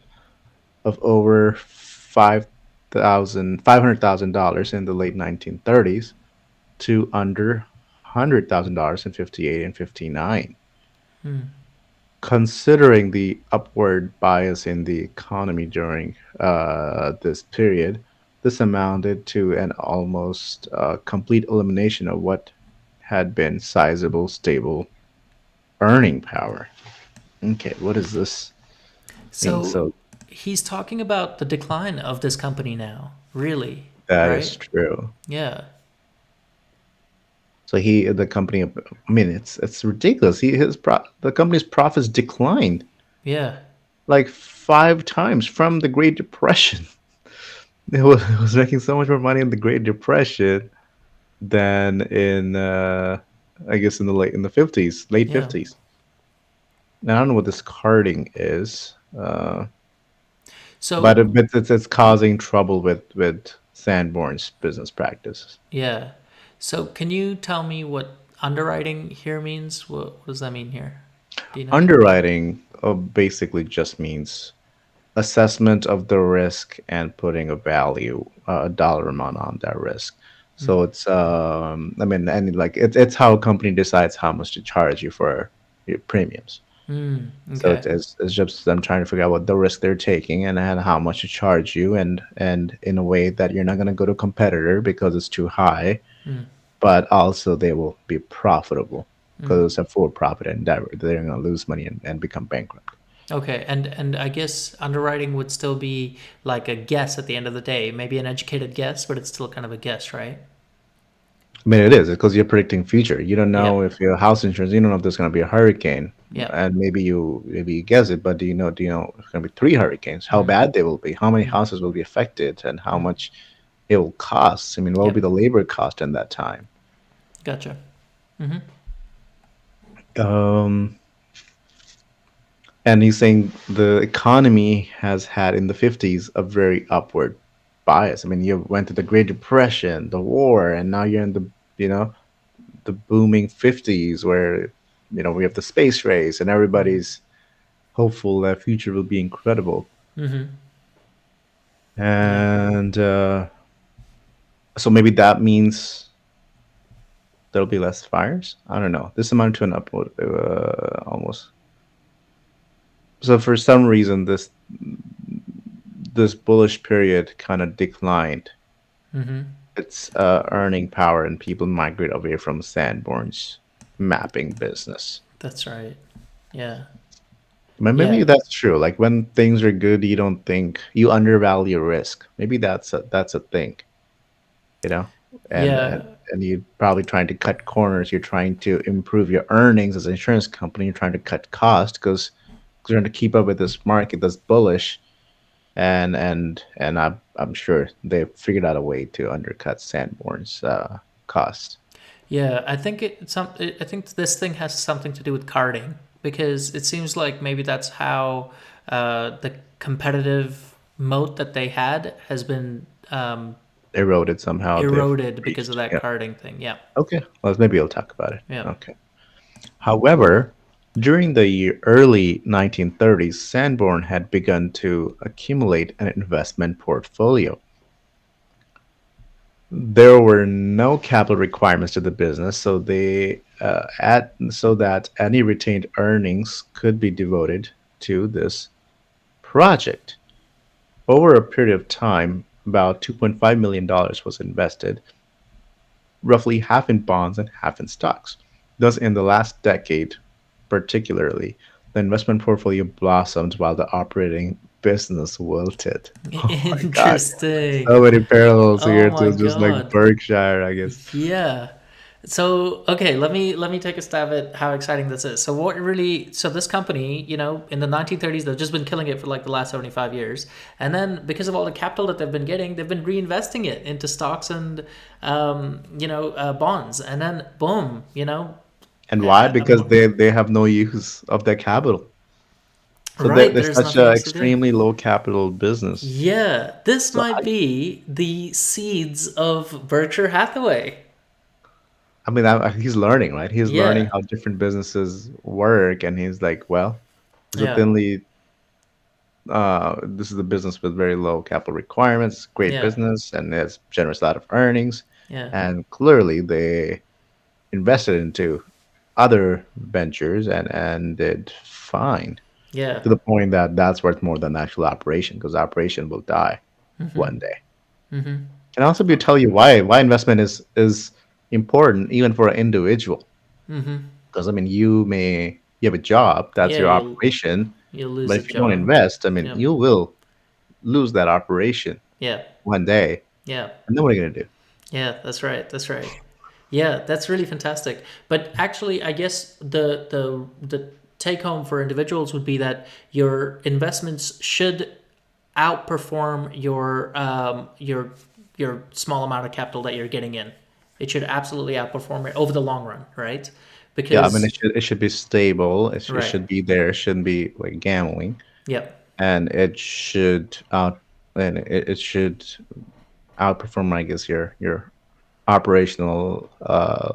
S1: of over $500,000 in the late 1930s to under $100,000 in 58 and 59. Considering the upward bias in the economy during this period, this amounted to an almost complete elimination of what had been sizable, stable earning power. Okay, what does this mean?
S2: So
S1: So
S2: he's talking about the decline of this company now, really,
S1: that is
S2: right?
S1: true.
S2: Yeah.
S1: So the company, I mean, it's ridiculous. The company's profits declined
S2: Yeah.
S1: like 5 times from the Great Depression. It was making so much more money in the Great Depression than in I guess in the 50s, late
S2: Yeah.
S1: 50s. Now I don't know what this carding is, but
S2: So,
S1: it's causing trouble with Sanborn's business practices.
S2: yeah. So, can you tell me what underwriting here means? What does that mean here? Do you know?
S1: Underwriting basically just means assessment of the risk and putting a value, a dollar amount on that risk. So it's I mean, and like it's how a company decides how much to charge you for your premiums. So
S2: Okay.
S1: it's just them trying to figure out what the risk they're taking, and how much to charge you, and in a way that you're not going to go to a competitor because it's too high, but also they will be profitable because it's a for-profit endeavor. They're going to lose money and become bankrupt.
S2: Okay. And I guess underwriting would still be like a guess at the end of the day. Maybe an educated guess, but it's still kind of a guess, right?
S1: I mean, it is because you're predicting future. You don't know
S2: Yep.
S1: if your house insurance. You don't know if there's going to be a hurricane,
S2: Yep.
S1: and maybe you guess it, but do you know if it's going to be 3 hurricanes? How bad they will be? How many houses will be affected, and how much it will cost? I mean, what will be
S2: Yep.
S1: the labor cost in that time?
S2: Gotcha.
S1: Um, and he's saying the economy has had in the 50s a very upward bias. I mean, you went to the Great Depression, the war, and now you're in the you know the booming 50s where we have the space race and everybody's hopeful that future will be incredible.
S2: Mm-hmm. Yeah.
S1: And so maybe that means there'll be less fires. I don't know. This amounted to an upload almost. So for some reason, this bullish period kind of declined
S2: Mm-hmm.
S1: its earning power, and people migrate away from Sanborn's mapping business.
S2: That's right. Yeah.
S1: Maybe
S2: Yeah.
S1: that's true. Like when things are good, you don't think you undervalue risk. Maybe that's a thing, you know. And and
S2: Yeah.
S1: and you're probably trying to cut corners. You're trying to improve your earnings as an insurance company. You're trying to cut costs because you're trying to keep up with this market that's bullish. And I'm sure they figured out a way to undercut Sanborn's costs.
S2: Yeah, I think I think this thing has something to do with carding because it seems like maybe that's how the competitive moat that they had has been
S1: Eroded somehow. They've
S2: eroded because of
S1: reached.
S2: that
S1: Yeah.
S2: carding thing. Yeah,
S1: Okay. Well, maybe we'll talk about it.
S2: yeah.
S1: Okay. However, during the early 1930s, Sanborn had begun to accumulate an investment portfolio. There were no capital requirements to the business, so that any retained earnings could be devoted to this project. Over a period of time, about $2.5 million was invested, roughly half in bonds and half in stocks. Thus, in the last decade, particularly, the investment portfolio blossomed while the operating business wilted. Oh my God. So
S2: Interesting.
S1: many parallels
S2: Oh
S1: here
S2: my
S1: to just like
S2: god.
S1: Berkshire, I guess.
S2: Yeah. So okay, let me take a stab at how exciting this is. So what really so this company, in the 1930s, they've just been killing it for like the last 75 years, and then because of all the capital that they've been getting, they've been reinvesting it into stocks and bonds, and then boom,
S1: And why?
S2: uh,
S1: Because
S2: um,
S1: they have no use of their capital. So
S2: right?
S1: they're
S2: There's
S1: such
S2: nothing
S1: a
S2: else to do.
S1: extremely low capital business.
S2: Yeah, this
S1: So
S2: might be the seeds of Berkshire Hathaway.
S1: I mean, he's learning, right? He's learning
S2: Yeah,
S1: how different businesses work, and he's like, well, it's a
S2: yeah,
S1: thinly this is a business with very low capital requirements, great
S2: yeah,
S1: business, and it's generous lot of earnings.
S2: yeah,
S1: And clearly, they invested into other ventures and did fine
S2: yeah.
S1: to the point that that's worth more than the actual operation because the operation will die one day. Can also be tell you why investment is important even for an individual. Because I mean, you have a job, that's
S2: Yeah,
S1: your
S2: you'll
S1: operation,
S2: you'll lose
S1: but
S2: a
S1: if you don't
S2: job.
S1: invest, I mean,
S2: Yep.
S1: you will lose that operation
S2: Yeah.
S1: one day,
S2: Yeah.
S1: and then what are you gonna do?
S2: Yeah. That's right. That's right. Yeah, that's really fantastic. But actually, I guess the take home for individuals would be that your investments should outperform your small amount of capital that you're getting in. It should absolutely outperform it over the long run, right?
S1: Yeah, I mean,
S2: Because
S1: it should be stable. It
S2: right.
S1: should be there. It shouldn't be like gambling,
S2: Yep.
S1: and it should outperform, I guess, your operational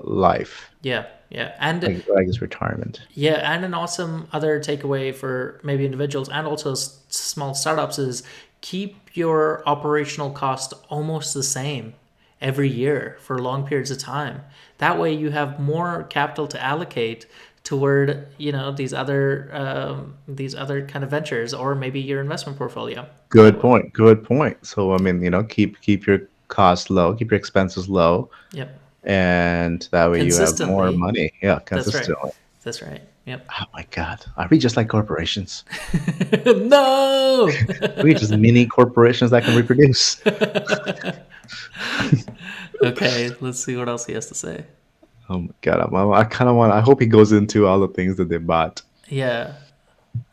S1: life,
S2: Yeah. Yeah. And
S1: like I guess retirement.
S2: yeah, and an awesome other takeaway for maybe individuals and also small startups is keep your operational cost almost the same every year for long periods of time. That way, you have more capital to allocate toward these other kind of ventures or maybe your investment portfolio.
S1: Good
S2: That way,
S1: point. Good point. So I mean, keep your costs low, keep your expenses low,
S2: yep,
S1: and that way you have more
S2: consistently.
S1: money. Yeah,
S2: That's right.
S1: consistently.
S2: That's right. Yep.
S1: Oh my God, are we just like corporations?
S2: No.
S1: We just mini corporations that can reproduce.
S2: Okay, let's see what else he has to say.
S1: Oh my God, I kind of want. I hope he goes into all the things that they bought.
S2: Yeah.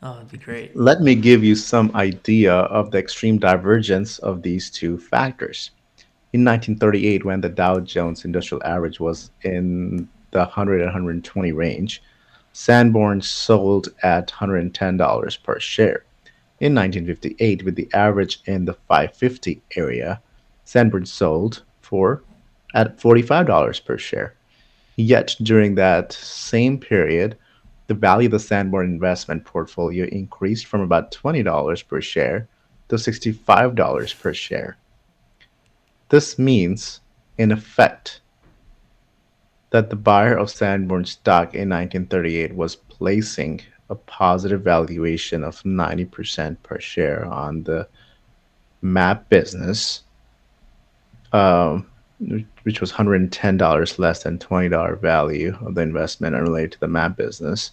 S2: Oh, it'd be great.
S1: Let me give you some idea of the extreme divergence of these two factors. In 1938, when the Dow Jones Industrial Average was in the 100 and 120 range, Sanborn sold at $110 per share. In 1958, with the average in the 550 area, Sanborn sold for at $45 per share. Yet during that same period, the value of the Sanborn investment portfolio increased from about $20 per share to $65 per share. This means, in effect, that the buyer of Sanborn stock in 1938 was placing a positive valuation of 90% per share on the map business, um, which was $110 less than $20 value of the investment unrelated to the map business,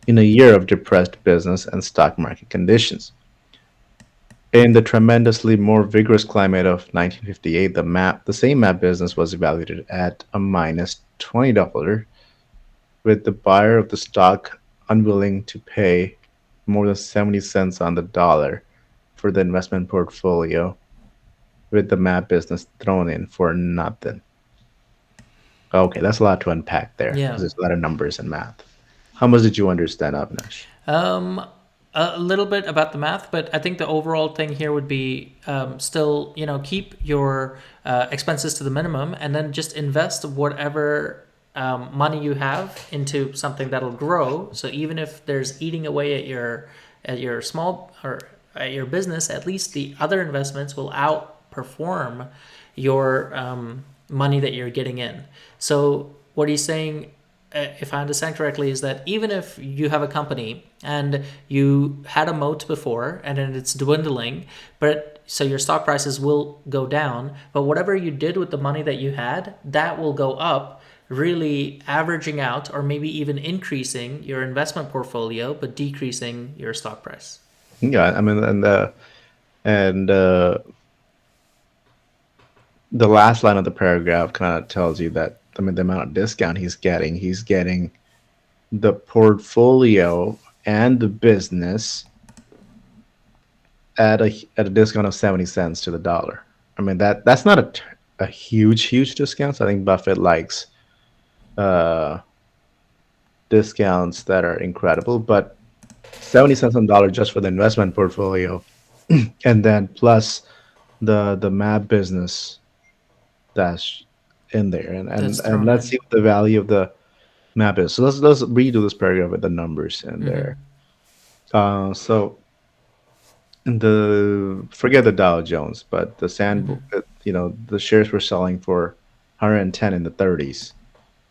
S1: in a year of depressed business and stock market conditions. In the tremendously more vigorous climate of 1958, the same map business was evaluated at a minus $20, with the buyer of the stock unwilling to pay more than 70 cents on the dollar for the investment portfolio, with the map business thrown in for nothing. Okay, that's a lot to unpack there because
S2: Yeah.
S1: there's a lot of numbers and math. How much did you understand, Avinash?
S2: Um, a little bit about the math, but I think the overall thing here would be still, keep your expenses to the minimum, and then just invest whatever money you have into something that'll grow. So even if there's eating away at your small or at your business, at least the other investments will outperform your money that you're getting in. So what he's saying, if I understand correctly, is that even if you have a company and you had a moat before and then it's dwindling, but so your stock prices will go down, but whatever you did with the money that you had, that will go up, really averaging out or maybe even increasing your investment portfolio, but decreasing your stock price.
S1: Yeah, I mean, and the last line of the paragraph kind of tells you that, I mean, the amount of discount he's getting the portfolio and the business at a discount of 70 cents to the dollar. I mean, that's not a huge discount. So I think Buffett likes uh, discounts that are incredible, but 70 cents on the dollar just for the investment portfolio, and then plus the map business that's in there,
S2: That's
S1: and
S2: thrown
S1: let's
S2: in.
S1: see what the value of the map is. So let's redo this paragraph with the numbers in there. So the forget the Dow Jones, but the the shares were selling for 110 in the 30s,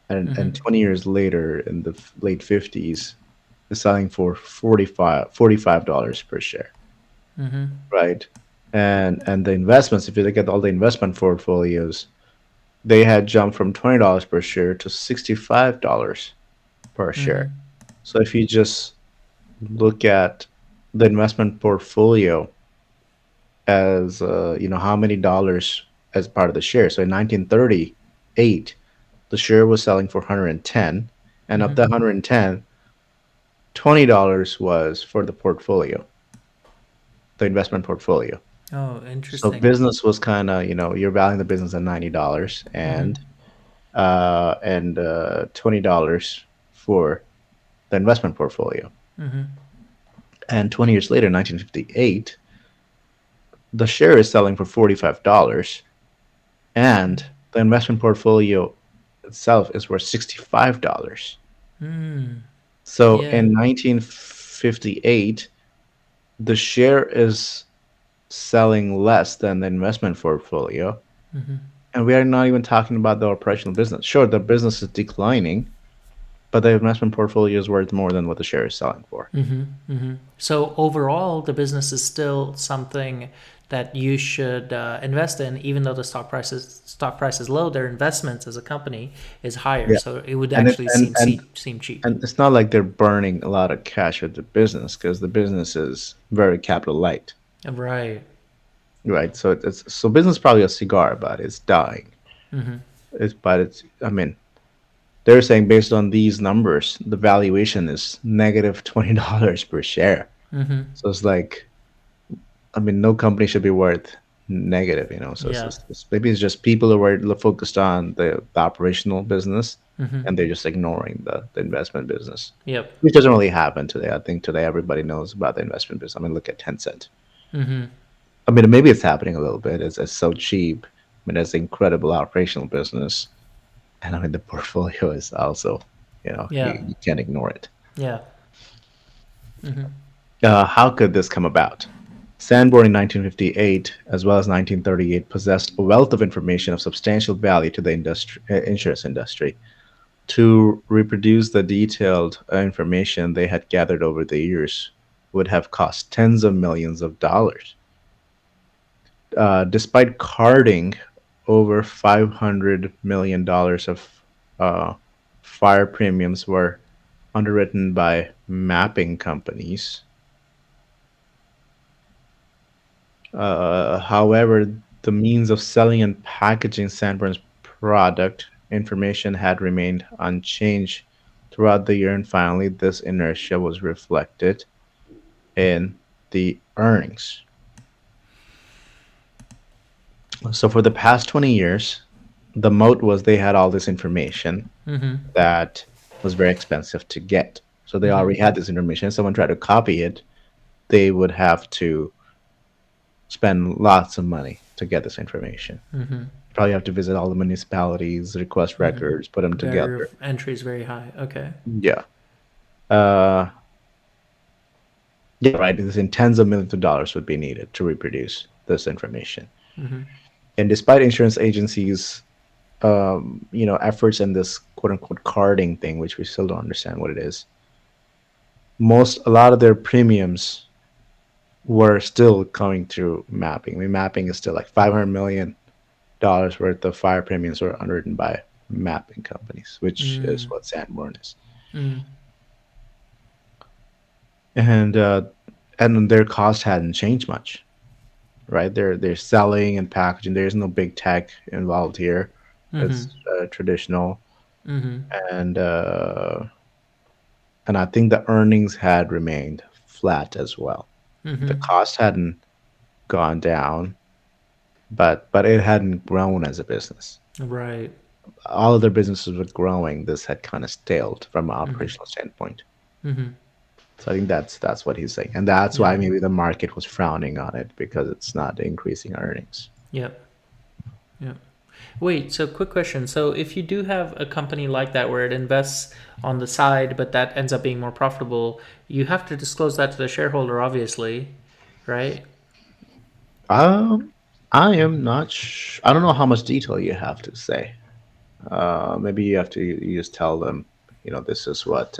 S1: and 20 years later in the late 50s, it's selling for $45 per share, right? And the investments, if you look at all the investment portfolios, they had jumped from $20 per share to $65 per share. So if you just look at the investment portfolio as how many dollars as part of the share. So in 1938, the share was selling for 110, and of the 110, $20 was for the portfolio, the investment portfolio.
S2: Oh,
S1: So
S2: interesting.
S1: business was kind of, you're valuing the business at $90, and $20 for the investment portfolio. And 20 years later, 1958, the share is selling for $45, and the investment portfolio itself is worth $65. So
S2: Yeah.
S1: in 1958, the share is selling less than the investment portfolio. And we are not even talking about the operational business. Sure, the business is declining, but the investment portfolio is worth more than what the share is selling for.
S2: So overall, the business is still something that you should invest in, even though the stock price is low. Their investments as a company is higher,
S1: Yeah.
S2: so it would
S1: And it,
S2: actually
S1: and
S2: seem cheap.
S1: and it's not like they're burning a lot of cash with the business because the business is very capital light,
S2: Right.
S1: right? So so business is probably a cigar, but it's dying. But it's I mean, they're saying based on these numbers, the valuation is negative $20 per share. So it's like, I mean, no company should be worth negative, you know. So
S2: Yeah.
S1: maybe it's just people who are focused on the operational business, and they're just ignoring the investment business,
S2: Yep.
S1: which doesn't really happen today. I think today everybody knows about the investment business. I mean, look at Tencent. I mean, maybe it's happening a little bit. It's so cheap. mean, it's incredible operational business, and I mean the portfolio is also,
S2: Yeah.
S1: you can't ignore it.
S2: Yeah. Mm-hmm.
S1: How could this come about? Sanborn in 1958, as well as 1938, possessed a wealth of information of substantial value to the insurance industry. To reproduce the detailed information they had gathered over the years would have cost tens of millions of dollars. Despite carding over $500 million of uh, fire premiums were underwritten by mapping companies. However, the means of selling and packaging Sanborn's product information had remained unchanged throughout the year, and finally, this inertia was reflected in the earnings. So, for the past 20 years, the moat was they had all this information
S2: Mm-hmm.
S1: that was very expensive to get. So, they
S2: Mm-hmm.
S1: already had this information. If someone tried to copy it, they would have to spend lots of money to get this information.
S2: Mm-hmm.
S1: Probably have to visit all the municipalities, request
S2: Mm-hmm.
S1: records, put them
S2: Barrier
S1: together.
S2: of entry is very high. Okay.
S1: Yeah. Uh, yeah, right. This in tens of millions of dollars would be needed to reproduce this information.
S2: Mm-hmm.
S1: And despite insurance agencies, efforts in this quote unquote carding thing, which we still don't understand what it is, a lot of their premiums were still coming through mapping. I mean, mapping is still like $500 million worth of fire premiums were underwritten by mapping companies, which is
S2: Mm.
S1: what Sanborn is.
S2: Mm.
S1: And their cost hadn't changed much, right? They're selling and packaging. There's no big tech involved here.
S2: Mm-hmm.
S1: It's traditional,
S2: Mm-hmm.
S1: and I think the earnings had remained flat as well. The
S2: Mm-hmm.
S1: cost hadn't gone down, but it hadn't grown as a business.
S2: Right.
S1: All other businesses were growing. This had kind of staled from an
S2: Mm-hmm.
S1: operational standpoint.
S2: Mm-hmm.
S1: So I think that's what he's saying, and that's
S2: Yeah.
S1: why maybe the market was frowning on it because it's not increasing earnings.
S2: Yep. Yep. Wait, so quick question. So if you do have a company like that where it invests on the side, but that ends up being more profitable, you have to disclose that to the shareholder, obviously, right?
S1: Um, I am not. I don't know how much detail you have to say. Maybe you just tell them, this is what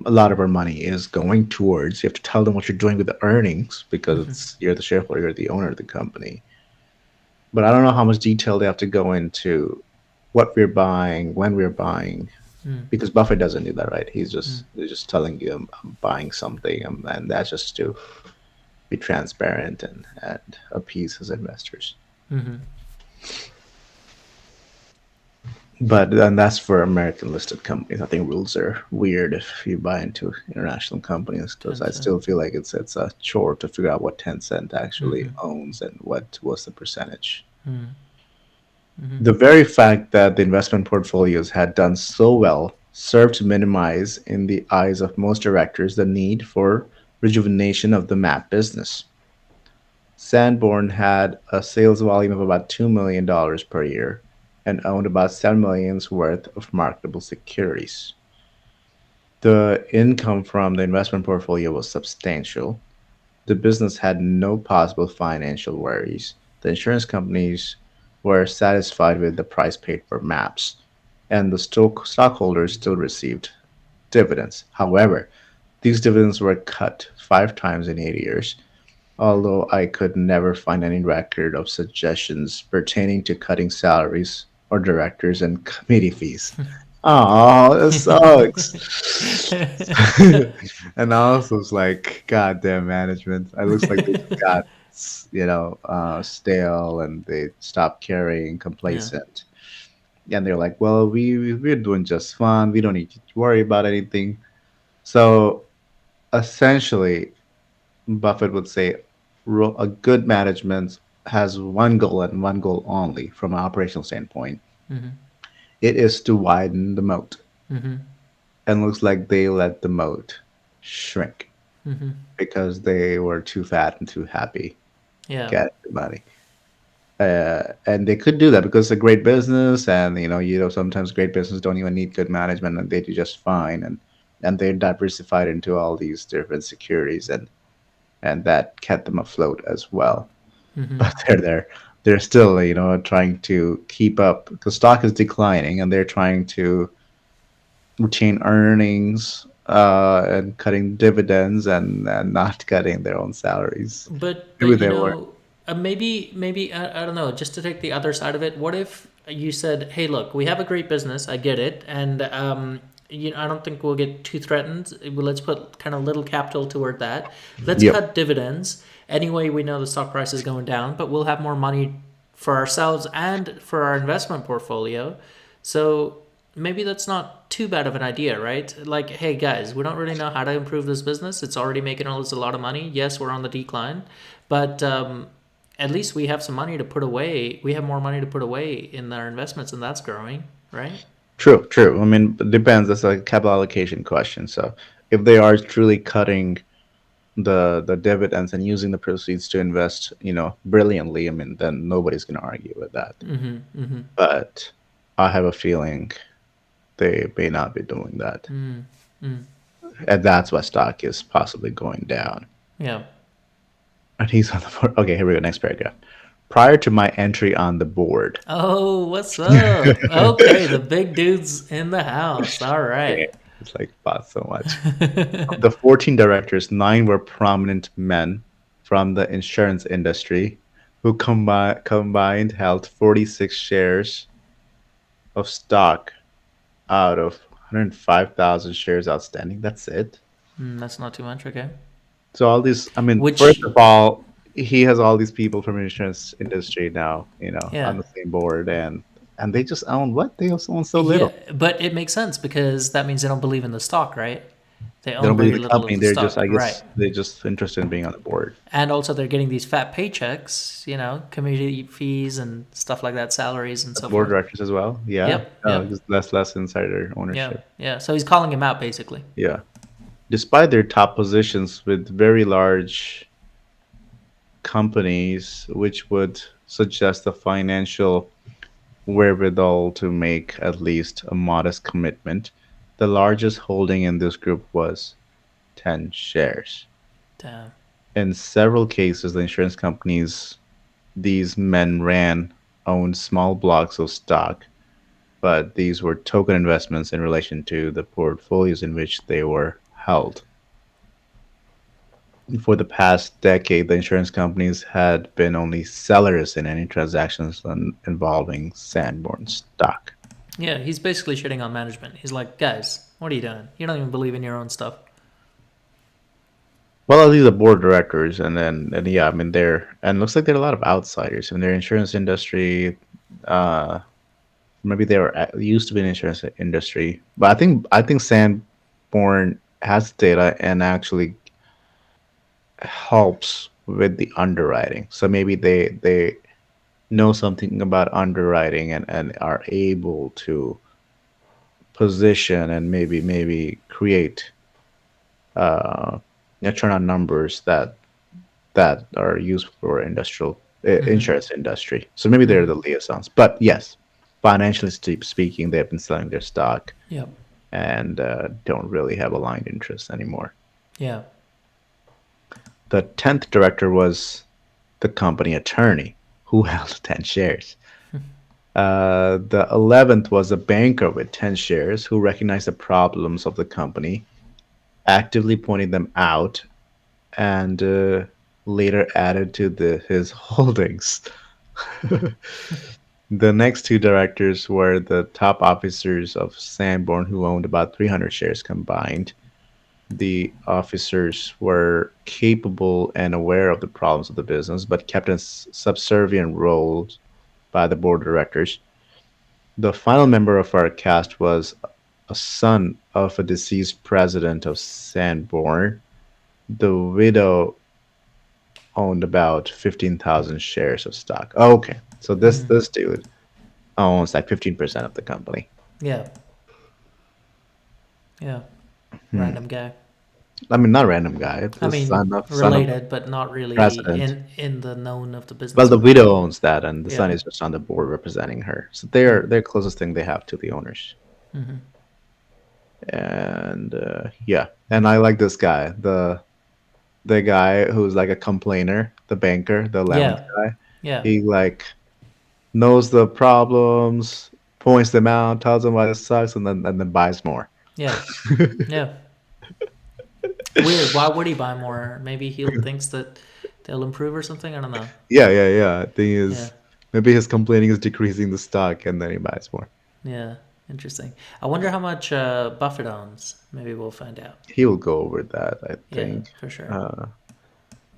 S1: a lot of our money is going towards. You have to tell them what you're doing with the earnings because
S2: Mm-hmm.
S1: you're the shareholder, you're the owner of the company. But I don't know how much detail they have to go into what we're buying, when we're buying,
S2: Mm.
S1: because Buffett doesn't do that, right?
S2: Mm.
S1: He's just telling you I'm buying something, and that's just to be transparent and appease his investors.
S2: Mm-hmm.
S1: But then that's for American listed companies. I think rules are weird if you buy into international companies because I
S2: 10%.
S1: still feel like it's a chore to figure out what Tencent actually
S2: Mm-hmm.
S1: owns and what was the percentage.
S2: Mm. Mm-hmm.
S1: The very fact that the investment portfolios had done so well served to minimize, in the eyes of most directors, the need for rejuvenation of the map business. Sanborn had a sales volume of about $2 million per year and owned about 7 millions worth of marketable securities. The income from the investment portfolio was substantial. The business had no possible financial worries. The insurance companies were satisfied with the price paid for maps, and the stockholders still received dividends. However, these dividends were cut 5 times in 8 years, although I could never find any record of suggestions pertaining to cutting salaries or directors and committee fees. Oh, it sucks. And I also was like, goddamn management. It looks like they just got, stale and they stopped caring,
S2: Yeah.
S1: complacent. And they're like, well, we're doing just fine. We don't need to worry about anything. So essentially, Buffett would say a good management has one goal and one goal only from an operational standpoint.
S2: Mm-hmm.
S1: It is to widen the moat.
S2: Mm-hmm.
S1: And looks like they let the moat shrink
S2: Mm-hmm.
S1: because they were too fat and too happy
S2: Yeah.
S1: getting the money. And they could do that because it's a great business, and sometimes great business don't even need good management, and they do just fine, and they're diversified into all these different securities, and that kept them afloat as well. But they're still trying to keep up because stock is declining, and they're trying to retain earnings, and cutting dividends, and not cutting their own salaries.
S2: But
S1: Maybe
S2: you
S1: they were.
S2: know, maybe I don't know. Just to take the other side of it, what if you said, "Hey, look, we have a great business. I get it, and I don't think we'll get too threatened. Well, let's put kind of little capital toward that. Let's
S1: Yep.
S2: cut dividends. Anyway, we know the stock price is going down, but we'll have more money for ourselves and for our investment portfolio. So maybe that's not too bad of an idea, right? Like, hey guys, we don't really know how to improve this business. It's already making us a lot of money. Yes, we're on the decline, but at least we have some money to put away. We have more money to put away in our investments, and that's growing, right?
S1: True, true. I mean, it depends. That's a capital allocation question. So if they are truly cutting the dividends and using the proceeds to invest, brilliantly, I mean, then nobody's going to argue with that. But I have a feeling they may not be doing that, and that's why stock is possibly going down.
S2: Yeah.
S1: And he's on the board. Okay, here we go. Next paragraph. Prior to my entry on the board,
S2: Oh, what's up? Okay, the big dude's in the house. All
S1: yeah,
S2: right.
S1: it's like bought so much. Of the 14 directors, 9 were prominent men from the insurance industry who combined held 46 shares of stock out of 105,000 shares outstanding. That's it.
S2: That's not too much, okay?
S1: So all these, I mean, first
S2: Which,
S1: of all, he has all these people from the insurance industry now, on
S2: yeah,
S1: the same board, and they just own what? They also own so
S2: yeah,
S1: little.
S2: but it makes sense because that means they don't believe in the stock, right? They
S1: They
S2: own
S1: don't believe
S2: very
S1: the
S2: little
S1: company.
S2: of the
S1: They're just,
S2: stock,
S1: I
S2: right?
S1: guess, they're just interested in being on the board.
S2: And also, they're getting these fat paychecks, community fees and stuff like that, salaries and
S1: As
S2: so
S1: board
S2: forth.
S1: directors as well. Yeah.
S2: Yep, yep,
S1: Just less insider
S2: yeah,
S1: ownership.
S2: yeah. So he's calling him out basically.
S1: Yeah. Despite their top positions with very large companies, which would suggest a financial wherewithal to make at least a modest commitment, the largest holding in this group was 10 shares.
S2: Damn.
S1: In several cases, the insurance companies these men ran owned small blocks of stock, but these were token investments in relation to the portfolios in which they were held. For the past decade, the insurance companies had been only sellers in any transactions involving Sanborn stock.
S2: Yeah, he's basically shitting on management. He's like, guys, what are you doing? You don't even believe in your own stuff.
S1: Well, these are board directors, and yeah, I mean they're and looks like there are a lot of outsiders in their insurance industry. Uh, Maybe they were used to be in the insurance industry, but I think Sanborn has data and actually helps with the underwriting. So maybe they know something about underwriting, and are able to position and maybe create turn on numbers that are useful for industrial insurance industry. So maybe they're the liaisons. But yes, financially speaking, they've been selling their stock,
S2: Yep.
S1: and don't really have aligned interests anymore.
S2: Yeah.
S1: The 10th director was the company attorney who held 10 shares. The 11th was a banker with 10 shares who recognized the problems of the company, actively pointed them out, and later added to his holdings. The next 2 directors were the top officers of Sanborn, who owned about 300 shares combined. The officers were capable and aware of the problems of the business, but kept in subservient roles by the board of directors. The final member of our cast was a son of a deceased president of Sanborn. The widow owned about 15,000 shares of stock. Oh, okay, so this dude owns like 15% of the company.
S2: Yeah. Yeah.
S1: Hmm.
S2: Random guy.
S1: I mean, not random guy. It's
S2: I
S1: the
S2: mean,
S1: son of the
S2: related, but not really
S1: president.
S2: in the known of the
S1: Well,
S2: business
S1: the
S2: or whatever.
S1: widow owns that, and the son
S2: Yeah.
S1: is just on the board representing her. So
S2: Yeah.
S1: they're closest thing they have to the owners. And yeah, and I like this guy, the guy who's like a complainer, the banker, the lounge
S2: Yeah.
S1: guy.
S2: Yeah.
S1: He like knows the problems, points them out, tells them why this sucks, and then buys more.
S2: Yeah. Yeah. Weird. Why would he buy more? Maybe he thinks that they'll improve or something. I don't know.
S1: Yeah, yeah, yeah. Thing
S2: Yeah.
S1: is, maybe his complaining is decreasing the stock, and then he buys more.
S2: Yeah. Interesting. I wonder how much Buffett owns. Maybe we'll find out.
S1: He will go over that, I
S2: Yeah,
S1: think.
S2: for sure.
S1: Uh,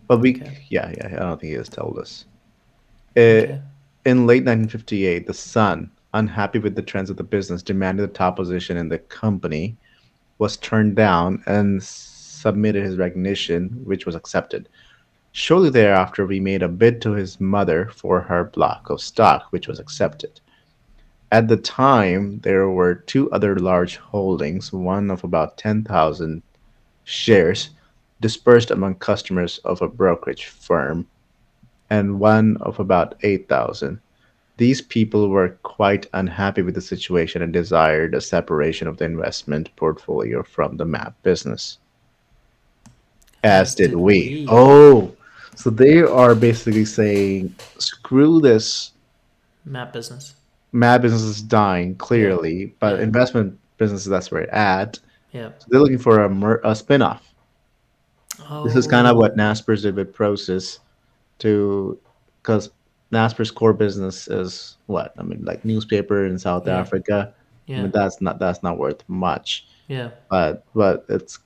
S1: but
S2: Okay.
S1: yeah, yeah. I don't think he has told us. Uh,
S2: Okay.
S1: in late 1958, the son, unhappy with the trends of the business, demanded the top position in the company, was turned down, and submitted his resignation, which was accepted. Shortly thereafter, we made a bid to his mother for her block of stock, which was accepted. At the time, there were two other large holdings, one of about 10,000 shares dispersed among customers of a brokerage firm, and one of about 8,000. These people were quite unhappy with the situation and desired a separation of the investment portfolio from the map business. As
S2: As
S1: did
S2: did
S1: we.
S2: we.
S1: Oh, so they are basically saying, screw this.
S2: Map business.
S1: Map business is dying,
S2: Yeah.
S1: clearly, but
S2: Yeah.
S1: investment business, that's where it's at.
S2: Yeah.
S1: So they're looking for a spin off. This is kind of what
S2: Oh.
S1: Naspers did with Prosus to, because Naspers core business is what? I mean, like newspaper in South
S2: Yeah.
S1: Africa. I
S2: Yeah.
S1: mean, that's not worth much.
S2: Yeah.
S1: But it's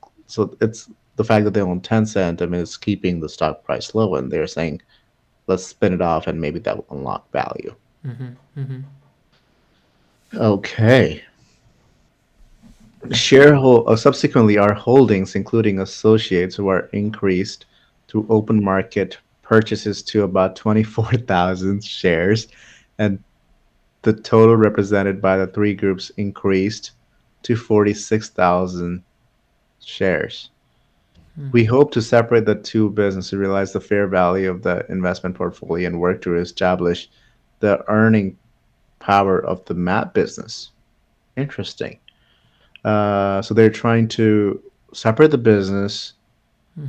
S1: the fact that they own Tencent. I mean, it's keeping the stock price low, and they're saying let's spin it off, and maybe that will unlock value. Okay. Subsequently, our holdings, including associates, were increased through open market purchases to about 24,000 shares, and the total represented by the three groups increased to 46,000 shares. We hope to separate the two businesses to realize the fair value of the investment portfolio and work to establish the earning power of the map business. Interesting. So they're trying to separate the business.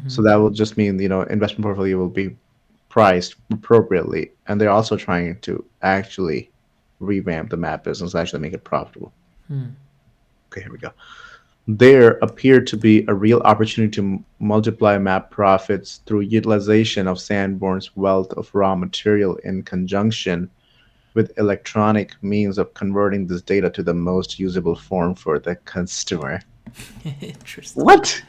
S1: So that will just mean, investment portfolio will be priced appropriately. And they're also trying to actually revamp the map business, actually make it profitable. Okay, here we go. There appeared to be a real opportunity to multiply map profits through utilization of Sanborn's wealth of raw material in conjunction with electronic means of converting this data to the most usable form for the customer.
S2: Interesting.
S1: What?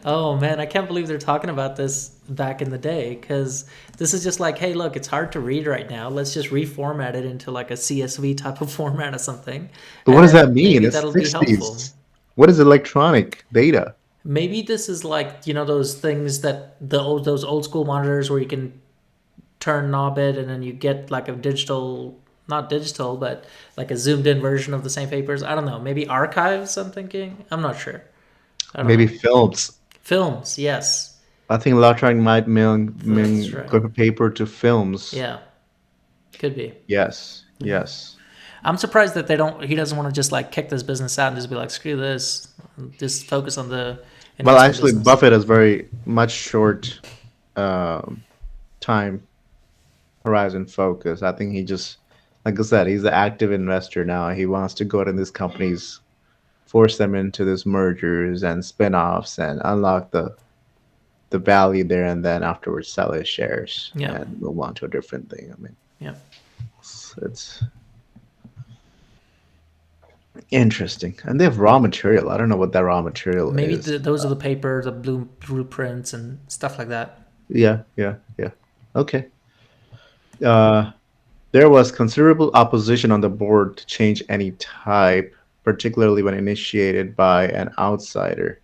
S2: Oh man, I can't believe they're talking about this back in the day because this is just like, hey, look, it's hard to read right now. Let's just reformat it into like a CSV type of format or something,
S1: But what
S2: and
S1: does that
S2: then
S1: mean?
S2: maybe
S1: It's
S2: that'll be helpful.
S1: 60s. What is electronic data?
S2: Maybe this is like those things that those old school monitors where you can turn knob it and then you get like a digital, not digital, but like a zoomed in version of the same papers. I don't know. Maybe archives. I'm thinking. I'm not sure. I don't
S1: Maybe
S2: know.
S1: films.
S2: Films. Yes,
S1: I think electronic might
S2: that's
S1: mean
S2: right.
S1: paper to films.
S2: Yeah, could be.
S1: Yes, yes.
S2: I'm surprised that they don't. He doesn't want to just like kick this business out and just be like, screw this, just focus on the
S1: Well,
S2: investment
S1: actually,
S2: business.
S1: Buffett has very much short um, time horizon focus. I think he just, like I said, he's an active investor now. He wants to go to these companies, force them into these mergers and spin-offs, and unlock the value there, and then afterwards sell his shares
S2: Yeah,
S1: and move on to a different thing. I mean,
S2: yeah.
S1: it's interesting. And they have raw material. I don't know what that raw material
S2: Maybe
S1: is.
S2: those are the paper, the blueprints and stuff like that.
S1: Yeah, yeah, yeah. Okay. Uh, there was considerable opposition on the board to change any type, particularly when initiated by an outsider.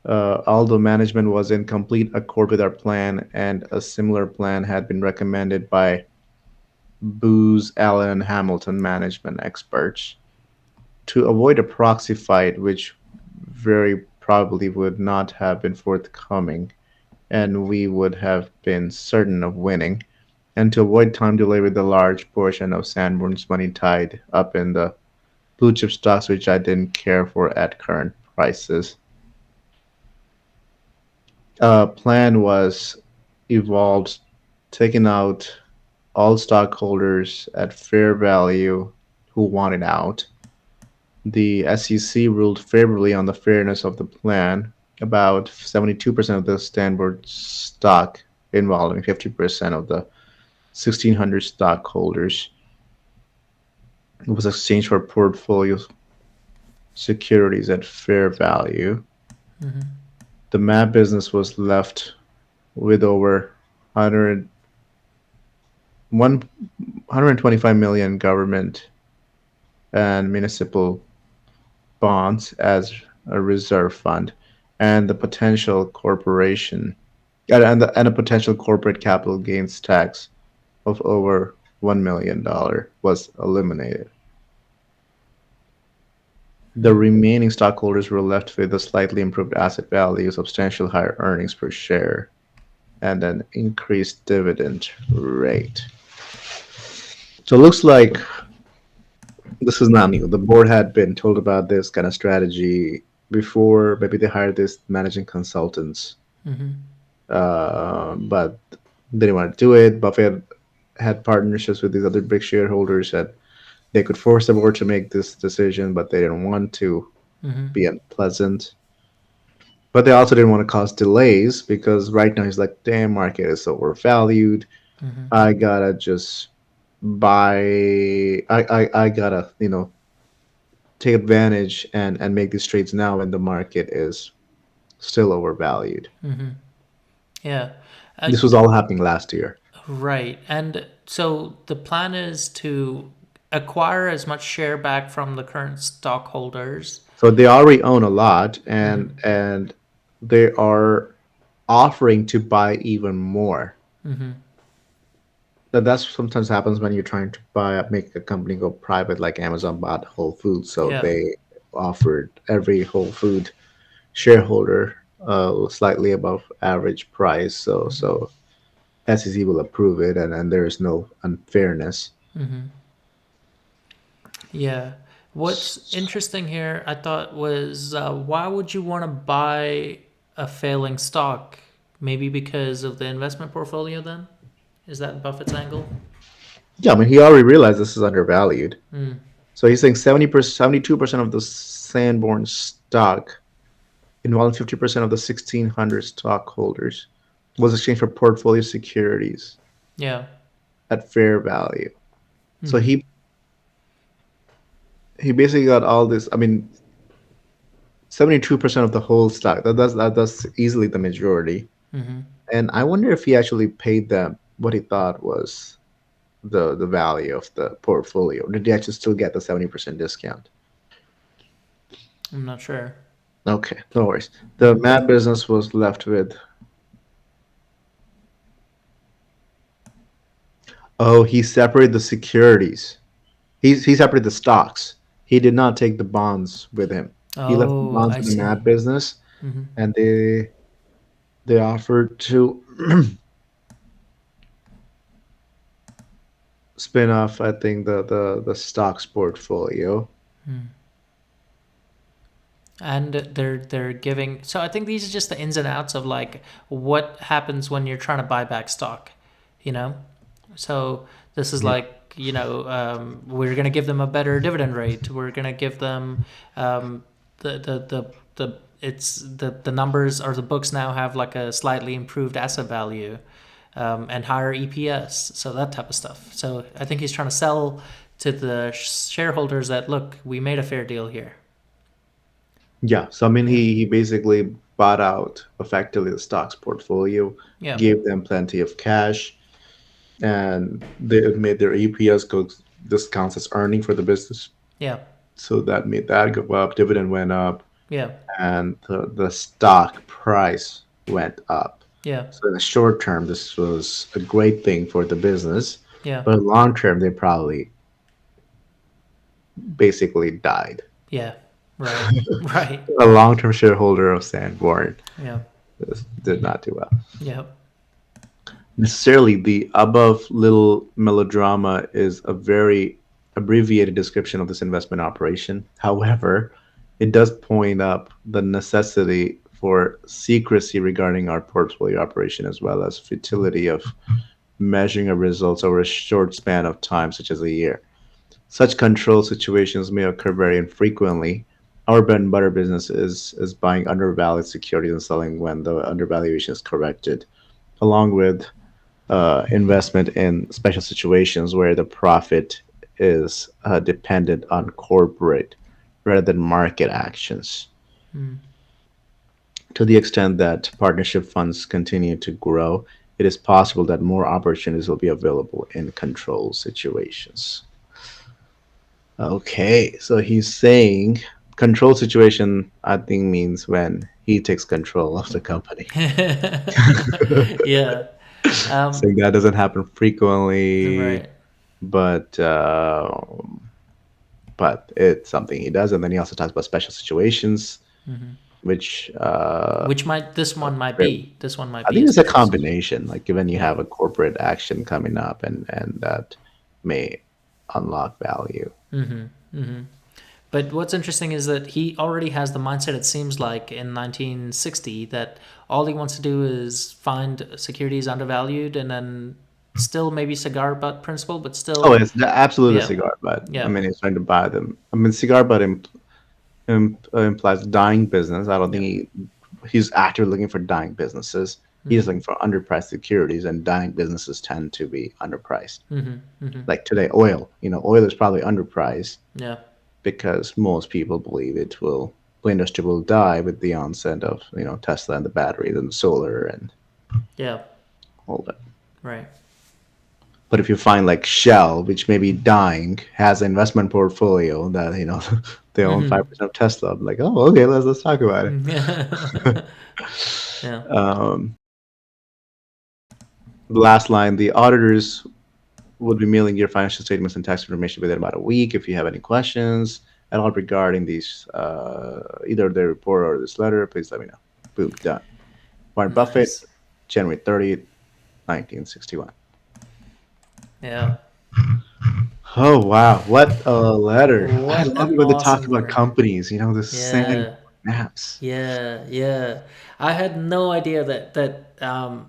S1: Although management was in complete accord with our plan, and a similar plan had been recommended by Booz Allen and Hamilton management experts. To avoid a proxy fight, which very probably would not have been forthcoming, and we would have been certain of winning. And to avoid time delay with a large portion of Sanborn's money tied up in the blue chip stocks, which I didn't care for at current prices. Plan was evolved, taking out all stockholders at fair value who wanted out. The SEC ruled favorably on the fairness of the plan. About 72% of the Stanford stock, involving 50% of the 1,600 stockholders, was exchanged for portfolio securities at fair value.
S2: Mm-hmm.
S1: The map business was left with over 100, 125 million government and municipal bonds as a reserve fund, and the potential corporation and a potential corporate capital gains tax of over $1 million was eliminated. The remaining stockholders were left with a slightly improved asset value, substantial higher earnings per share, and an increased dividend rate. So it looks like this is not new. The board had been told about this kind of strategy before. Maybe they hired this managing consultants,
S2: Mm-hmm.
S1: but they didn't want to do it. Buffett had partnerships with these other big shareholders that they could force the board to make this decision, but they didn't want to
S2: Mm-hmm.
S1: be unpleasant. But they also didn't want to cause delays because right now he's like, damn, market is overvalued.
S2: Mm-hmm.
S1: I gotta just buy. I gotta take advantage and make these trades now when the market is still overvalued.
S2: Mm-hmm. Yeah. Uh,
S1: This was all happening last year.
S2: right. And so the plan is to acquire as much share back from the current stockholders.
S1: So they already own a lot,
S2: Mm-hmm.
S1: and they are offering to buy even more.
S2: Mm-hmm.
S1: That's sometimes happens when you're trying to make a company go private, like Amazon bought Whole Foods. So
S2: Yeah.
S1: they offered every Whole Food shareholder slightly above average price. So SEC will approve it, and there is no unfairness.
S2: Mm-hmm. Yeah. What's interesting here, I thought, was why would you want to buy a failing stock? Maybe because of the investment portfolio, then? Is that Buffett's angle?
S1: Yeah, I mean, he already realized this is undervalued.
S2: Mm.
S1: So he's saying 70%, 72% of the Sanborn stock, involving 50% of the 1,600 stockholders, was exchanged for portfolio securities
S2: Yeah.
S1: at fair value. So
S2: Mm-hmm.
S1: he basically got all this. I mean, 72% of the whole stock. That's easily the majority.
S2: Mm-hmm.
S1: And I wonder if he actually paid them what he thought was the value of the portfolio. Did he actually still get the 70% discount?
S2: I'm not sure.
S1: Okay, no worries. The map business was left with. Oh, he separated the securities. He separated the stocks. He did not take the bonds with him. He left the
S2: Oh,
S1: bonds
S2: I
S1: with the
S2: see.
S1: map business,
S2: Mm-hmm.
S1: and they offered to spin off, I think, the stocks portfolio.
S2: And they're giving. So I think these are just the ins and outs of like what happens when you're trying to buy back stock, you know. So this is
S1: Yeah.
S2: like we're gonna give them a better dividend rate. We're gonna give them the it's the numbers or the books now have like a slightly improved asset value, and higher EPS. So that type of stuff. So I think he's trying to sell to the shareholders that look, we made a fair deal here.
S1: Yeah. So I mean,
S2: Yeah.
S1: he basically bought out effectively the stocks portfolio,
S2: Yeah.
S1: gave them plenty of cash, and they made their EPS go discounts as earning for the business.
S2: Yeah.
S1: So that made that go up. Dividend went up,
S2: Yeah.
S1: and the stock price went up.
S2: Yeah.
S1: So in the short term, this was a great thing for the business,
S2: Yeah.
S1: but long term, they probably basically died.
S2: Yeah. Right. Right.
S1: A long-term shareholder of Sanborn
S2: Yeah.
S1: did not do well.
S2: Yeah.
S1: Necessarily, the above little melodrama is a very abbreviated description of this investment operation. However, it does point up the necessity for secrecy regarding our portfolio operation, as well as futility of measuring our results over a short span of time, such as a year. Such control situations may occur very infrequently. Our bread and butter business is buying undervalued securities and selling when the undervaluation is corrected, along with investment in special situations where the profit is dependent on corporate rather than market actions.
S2: Mm.
S1: To the extent that partnership funds continue to grow, it is possible that more opportunities will be available in control situations. Okay, so he's saying control situation, I think, means when he takes control of the company.
S2: Yeah. Um,
S1: Saying that doesn't happen frequently,
S2: right.
S1: but but it's something he does. And then he also talks about special situations,
S2: Hmm.
S1: which
S2: Which might this one might be. This one might
S1: I
S2: be
S1: think
S2: a
S1: it's a
S2: special situation.
S1: combination. Like given you
S2: Yeah.
S1: have a corporate action coming up, and that may unlock value.
S2: Hmm. Hmm. But what's interesting is that he already has the mindset, it seems like, in 1960 that all he wants to do is find securities undervalued and then still maybe cigar butt principle, but
S1: Oh,
S2: still,
S1: it's absolutely a
S2: yeah,
S1: cigar butt. I
S2: yeah,
S1: mean, he's trying to buy them. I mean, cigar butt implies dying business. I don't
S2: yeah.
S1: think he's actively looking for dying businesses. He's
S2: Hmm.
S1: looking for underpriced securities, and dying businesses tend to be underpriced.
S2: Hmm. Hmm.
S1: Like today, oil. Oil is probably underpriced
S2: Yeah,
S1: because most people believe the industry will die with the onset of Tesla and the batteries and solar and
S2: yeah,
S1: all that.
S2: right.
S1: But if you find like Shell, which may be dying, has an investment portfolio that they own
S2: Hmm.
S1: 5% of Tesla, I'm like, oh, okay, let's talk about it.
S2: Yeah. Yeah.
S1: Um, the last line: the auditors would be mailing your financial statements and tax information within about a week. If you have any questions at all regarding these, either the report or this letter, please let me know. Boom, done. Warren Buffett,
S2: Nice.
S1: January 30th, 1961.
S2: Yeah.
S1: Oh wow, what a letter! I
S2: What
S1: love
S2: an
S1: it when they talk
S2: awesome
S1: about
S2: letter.
S1: companies. The sand
S2: Yeah.
S1: maps.
S2: Yeah, yeah. I had no idea that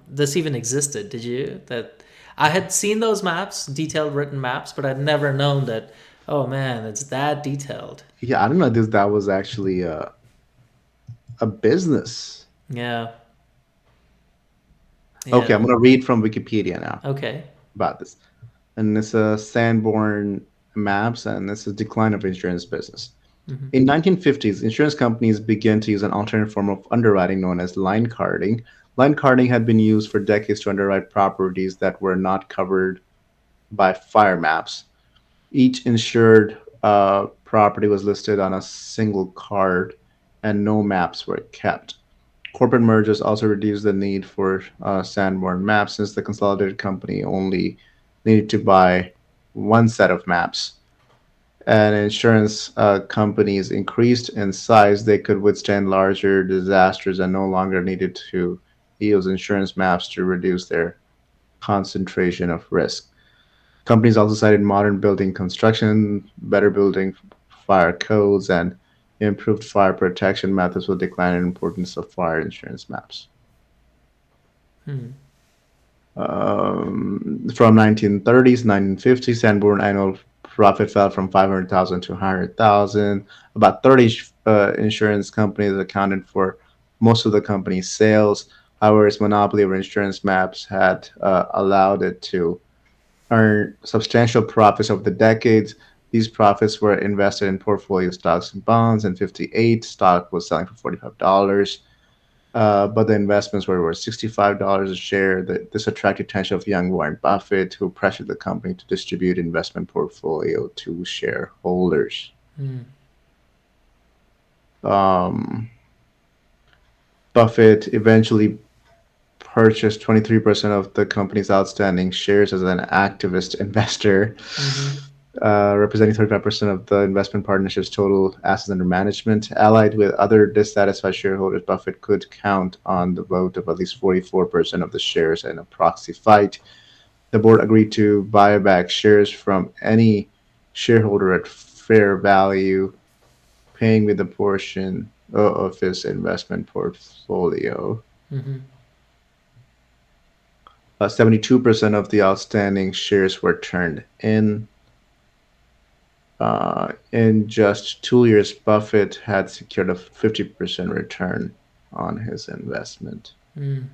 S2: this even existed. Did you? That I had seen those maps, detailed written maps, but I'd never known that. Oh man, it's that detailed.
S1: Yeah, I don't know this. That was actually a business.
S2: Yeah,
S1: Okay, I'm
S2: yeah.
S1: gonna read from Wikipedia now
S2: Okay.
S1: about this. And it's a Sanborn maps, and this is decline of insurance business.
S2: Hmm.
S1: In 1950s, insurance companies began to use an alternate form of underwriting known as line carding. Line carding had been used for decades to underwrite properties that were not covered by fire maps. Each insured property was listed on a single card, and no maps were kept. Corporate mergers also reduced the need for Sanborn maps since the consolidated company only needed to buy one set of maps. And insurance companies increased in size, they could withstand larger disasters and no longer needed to use insurance maps to reduce their concentration of risk. Companies also cited modern building construction, better building fire codes, and improved fire protection methods with declining importance of fire insurance maps.
S2: Hmm.
S1: From 1930s, 1950s, Sanborn annual profit fell from 500,000 to 100,000. About 30 insurance companies accounted for most of the company's sales. However, its monopoly over insurance maps had allowed it to earn substantial profits over the decades. These profits were invested in portfolio stocks and bonds. In 58, stock was selling for $45. But the investments were worth $65 a share. This attracted attention of young Warren Buffett, who pressured the company to distribute investment portfolio to shareholders.
S2: Hmm.
S1: Um, Buffett eventually purchased 23% of the company's outstanding shares as an activist investor.
S2: Hmm.
S1: representing 35% of the investment partnership's total assets under management. Allied with other dissatisfied shareholders, Buffett could count on the vote of at least 44% of the shares in a proxy fight. The board agreed to buy back shares from any shareholder at fair value, paying with a portion of his investment portfolio.
S2: Mm-hmm.
S1: 72% of the outstanding shares were turned in. In just 2 years, Buffett had secured a 50% return on his investment.
S2: Mm.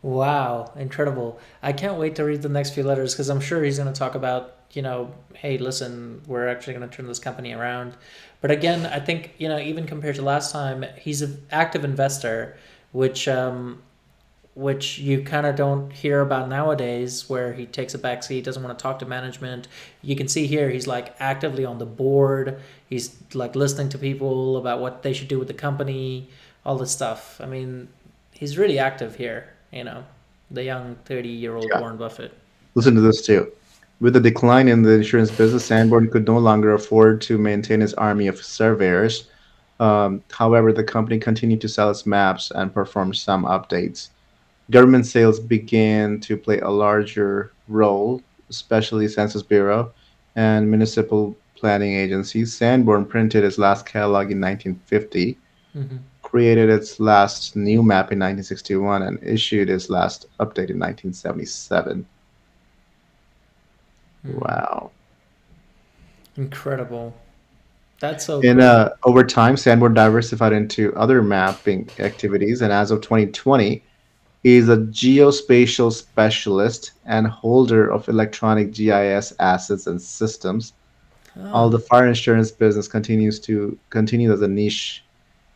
S2: Wow, incredible. I can't wait to read the next few letters because I'm sure he's going to talk about, hey, listen, we're actually going to turn this company around. But again, I think, even compared to last time, he's an active investor, which which you kind of don't hear about nowadays, where he takes a back seat, doesn't want to talk to management. You can see here he's like actively on the board. He's like listening to people about what they should do with the company, all this stuff. I mean, he's really active here, the young 30-year-old
S1: Yeah.
S2: Warren Buffett.
S1: Listen to this too. With the decline in the insurance business, Sanborn could no longer afford to maintain his army of surveyors. However, the company continued to sell its maps and perform some updates. Government sales began to play a larger role, especially Census Bureau and municipal planning agencies. Sanborn printed its last catalog in 1950,
S2: Mm-hmm.
S1: created its last new map in 1961, and issued its last update in 1977.
S2: Mm.
S1: Wow.
S2: Incredible. That's so
S1: And
S2: cool.
S1: over time, Sanborn diversified into other mapping activities, and as of 2020, he is a geospatial specialist and holder of electronic GIS assets and systems. All
S2: Oh,
S1: the fire insurance business continues as a niche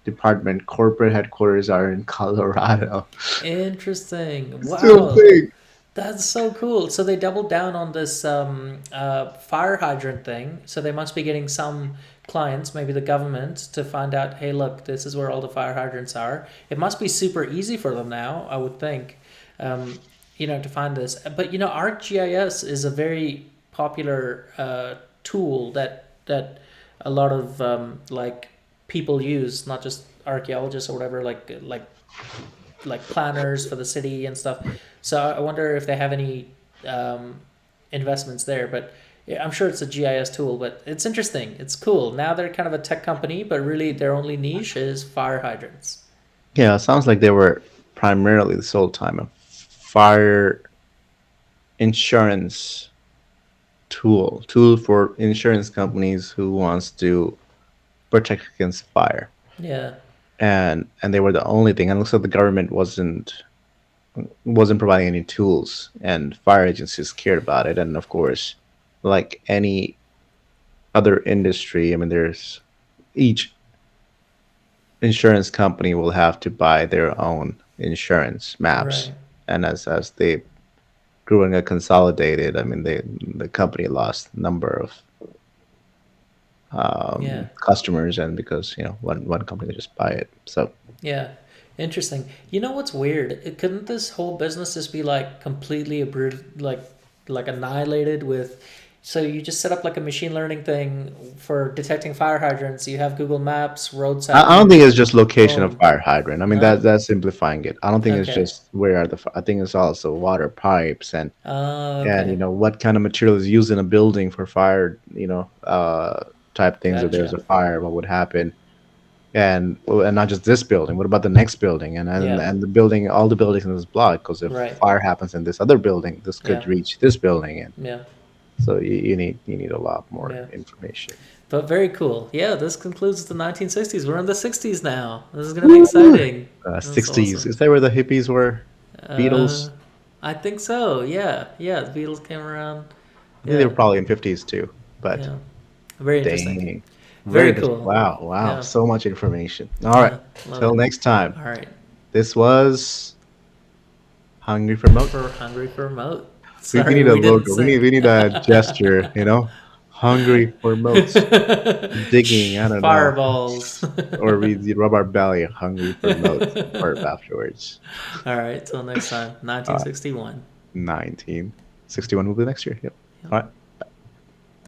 S1: department. Corporate headquarters are in Colorado.
S2: interesting.
S1: Still
S2: Wow.
S1: big.
S2: That's so cool. So they doubled down on this fire hydrant thing. So they must be getting some clients, maybe the government, to find out, hey, look, this is where all the fire hydrants are. It must be super easy for them now, I would think, to find this. But ArcGIS is a very popular tool that a lot of people use, not just archaeologists or whatever, like planners for the city and stuff. So I wonder if they have any investments there. But yeah, I'm sure it's a GIS tool. But it's interesting. It's cool. Now they're kind of a tech company, but really their only niche is fire hydrants.
S1: Yeah, it sounds like they were primarily this whole time a fire insurance tool for insurance companies who wants to protect against fire.
S2: Yeah.
S1: And they were the only thing. And it looks like the government wasn't providing any tools, and fire agencies cared about it. And of course, like any other industry, I mean, there's each insurance company will have to buy their own insurance maps,
S2: Right.
S1: and as they grew and got consolidated, I mean, the company lost a number of
S2: Yeah.
S1: customers, and because one company could just buy it. So
S2: Yeah. Interesting. You know what's weird? Couldn't this whole business just be like completely like annihilated with? So you just set up like a machine learning thing for detecting fire hydrants. You have Google Maps,
S1: I don't
S2: roadside.
S1: think it's just location of
S2: Boom.
S1: fire hydrant. I mean,
S2: No.
S1: that's simplifying it. I don't think it's
S2: Okay.
S1: just where are I think it's also water pipes and
S2: Okay.
S1: what kind of material is used in a building for fire, type things. If there's
S2: Gotcha.
S1: a fire, what would happen? And not just this building. What about the next building? And
S2: Yeah.
S1: and the building, all the buildings in this block. Because if
S2: Right.
S1: fire happens in this other building, this
S2: Yeah.
S1: could reach this building, and
S2: Yeah.
S1: so you need a lot more
S2: Yeah.
S1: information.
S2: But very cool. Yeah, this concludes the 1960s. We're in the 60s now. This is going to be exciting. That's
S1: 60s.
S2: awesome.
S1: Is that where the hippies were?
S2: Uh,
S1: Beatles.
S2: I think so. Yeah. Yeah. The Beatles came around.
S1: I think they were
S2: Yeah.
S1: probably in 50s too. But
S2: Yeah. Very interesting.
S1: dang, very
S2: Very
S1: interesting.
S2: cool.
S1: Wow, wow,
S2: Yeah.
S1: so much information. All right,
S2: Yeah. Love
S1: till
S2: it.
S1: next time.
S2: All right.
S1: This was Hungry for Moat.
S2: For Hungry for Moat.
S1: We
S2: Sorry,
S1: need a
S2: we didn't
S1: logo. We need
S2: sync.
S1: we need a gesture. Hungry for moats, digging. I don't know,
S2: Fireballs.
S1: or we rub our belly. Hungry for moats. Or afterwards.
S2: All right. Till next time.
S1: Uh,
S2: 1961.
S1: 1961 will be next year. Yep.
S2: Yep.
S1: All right.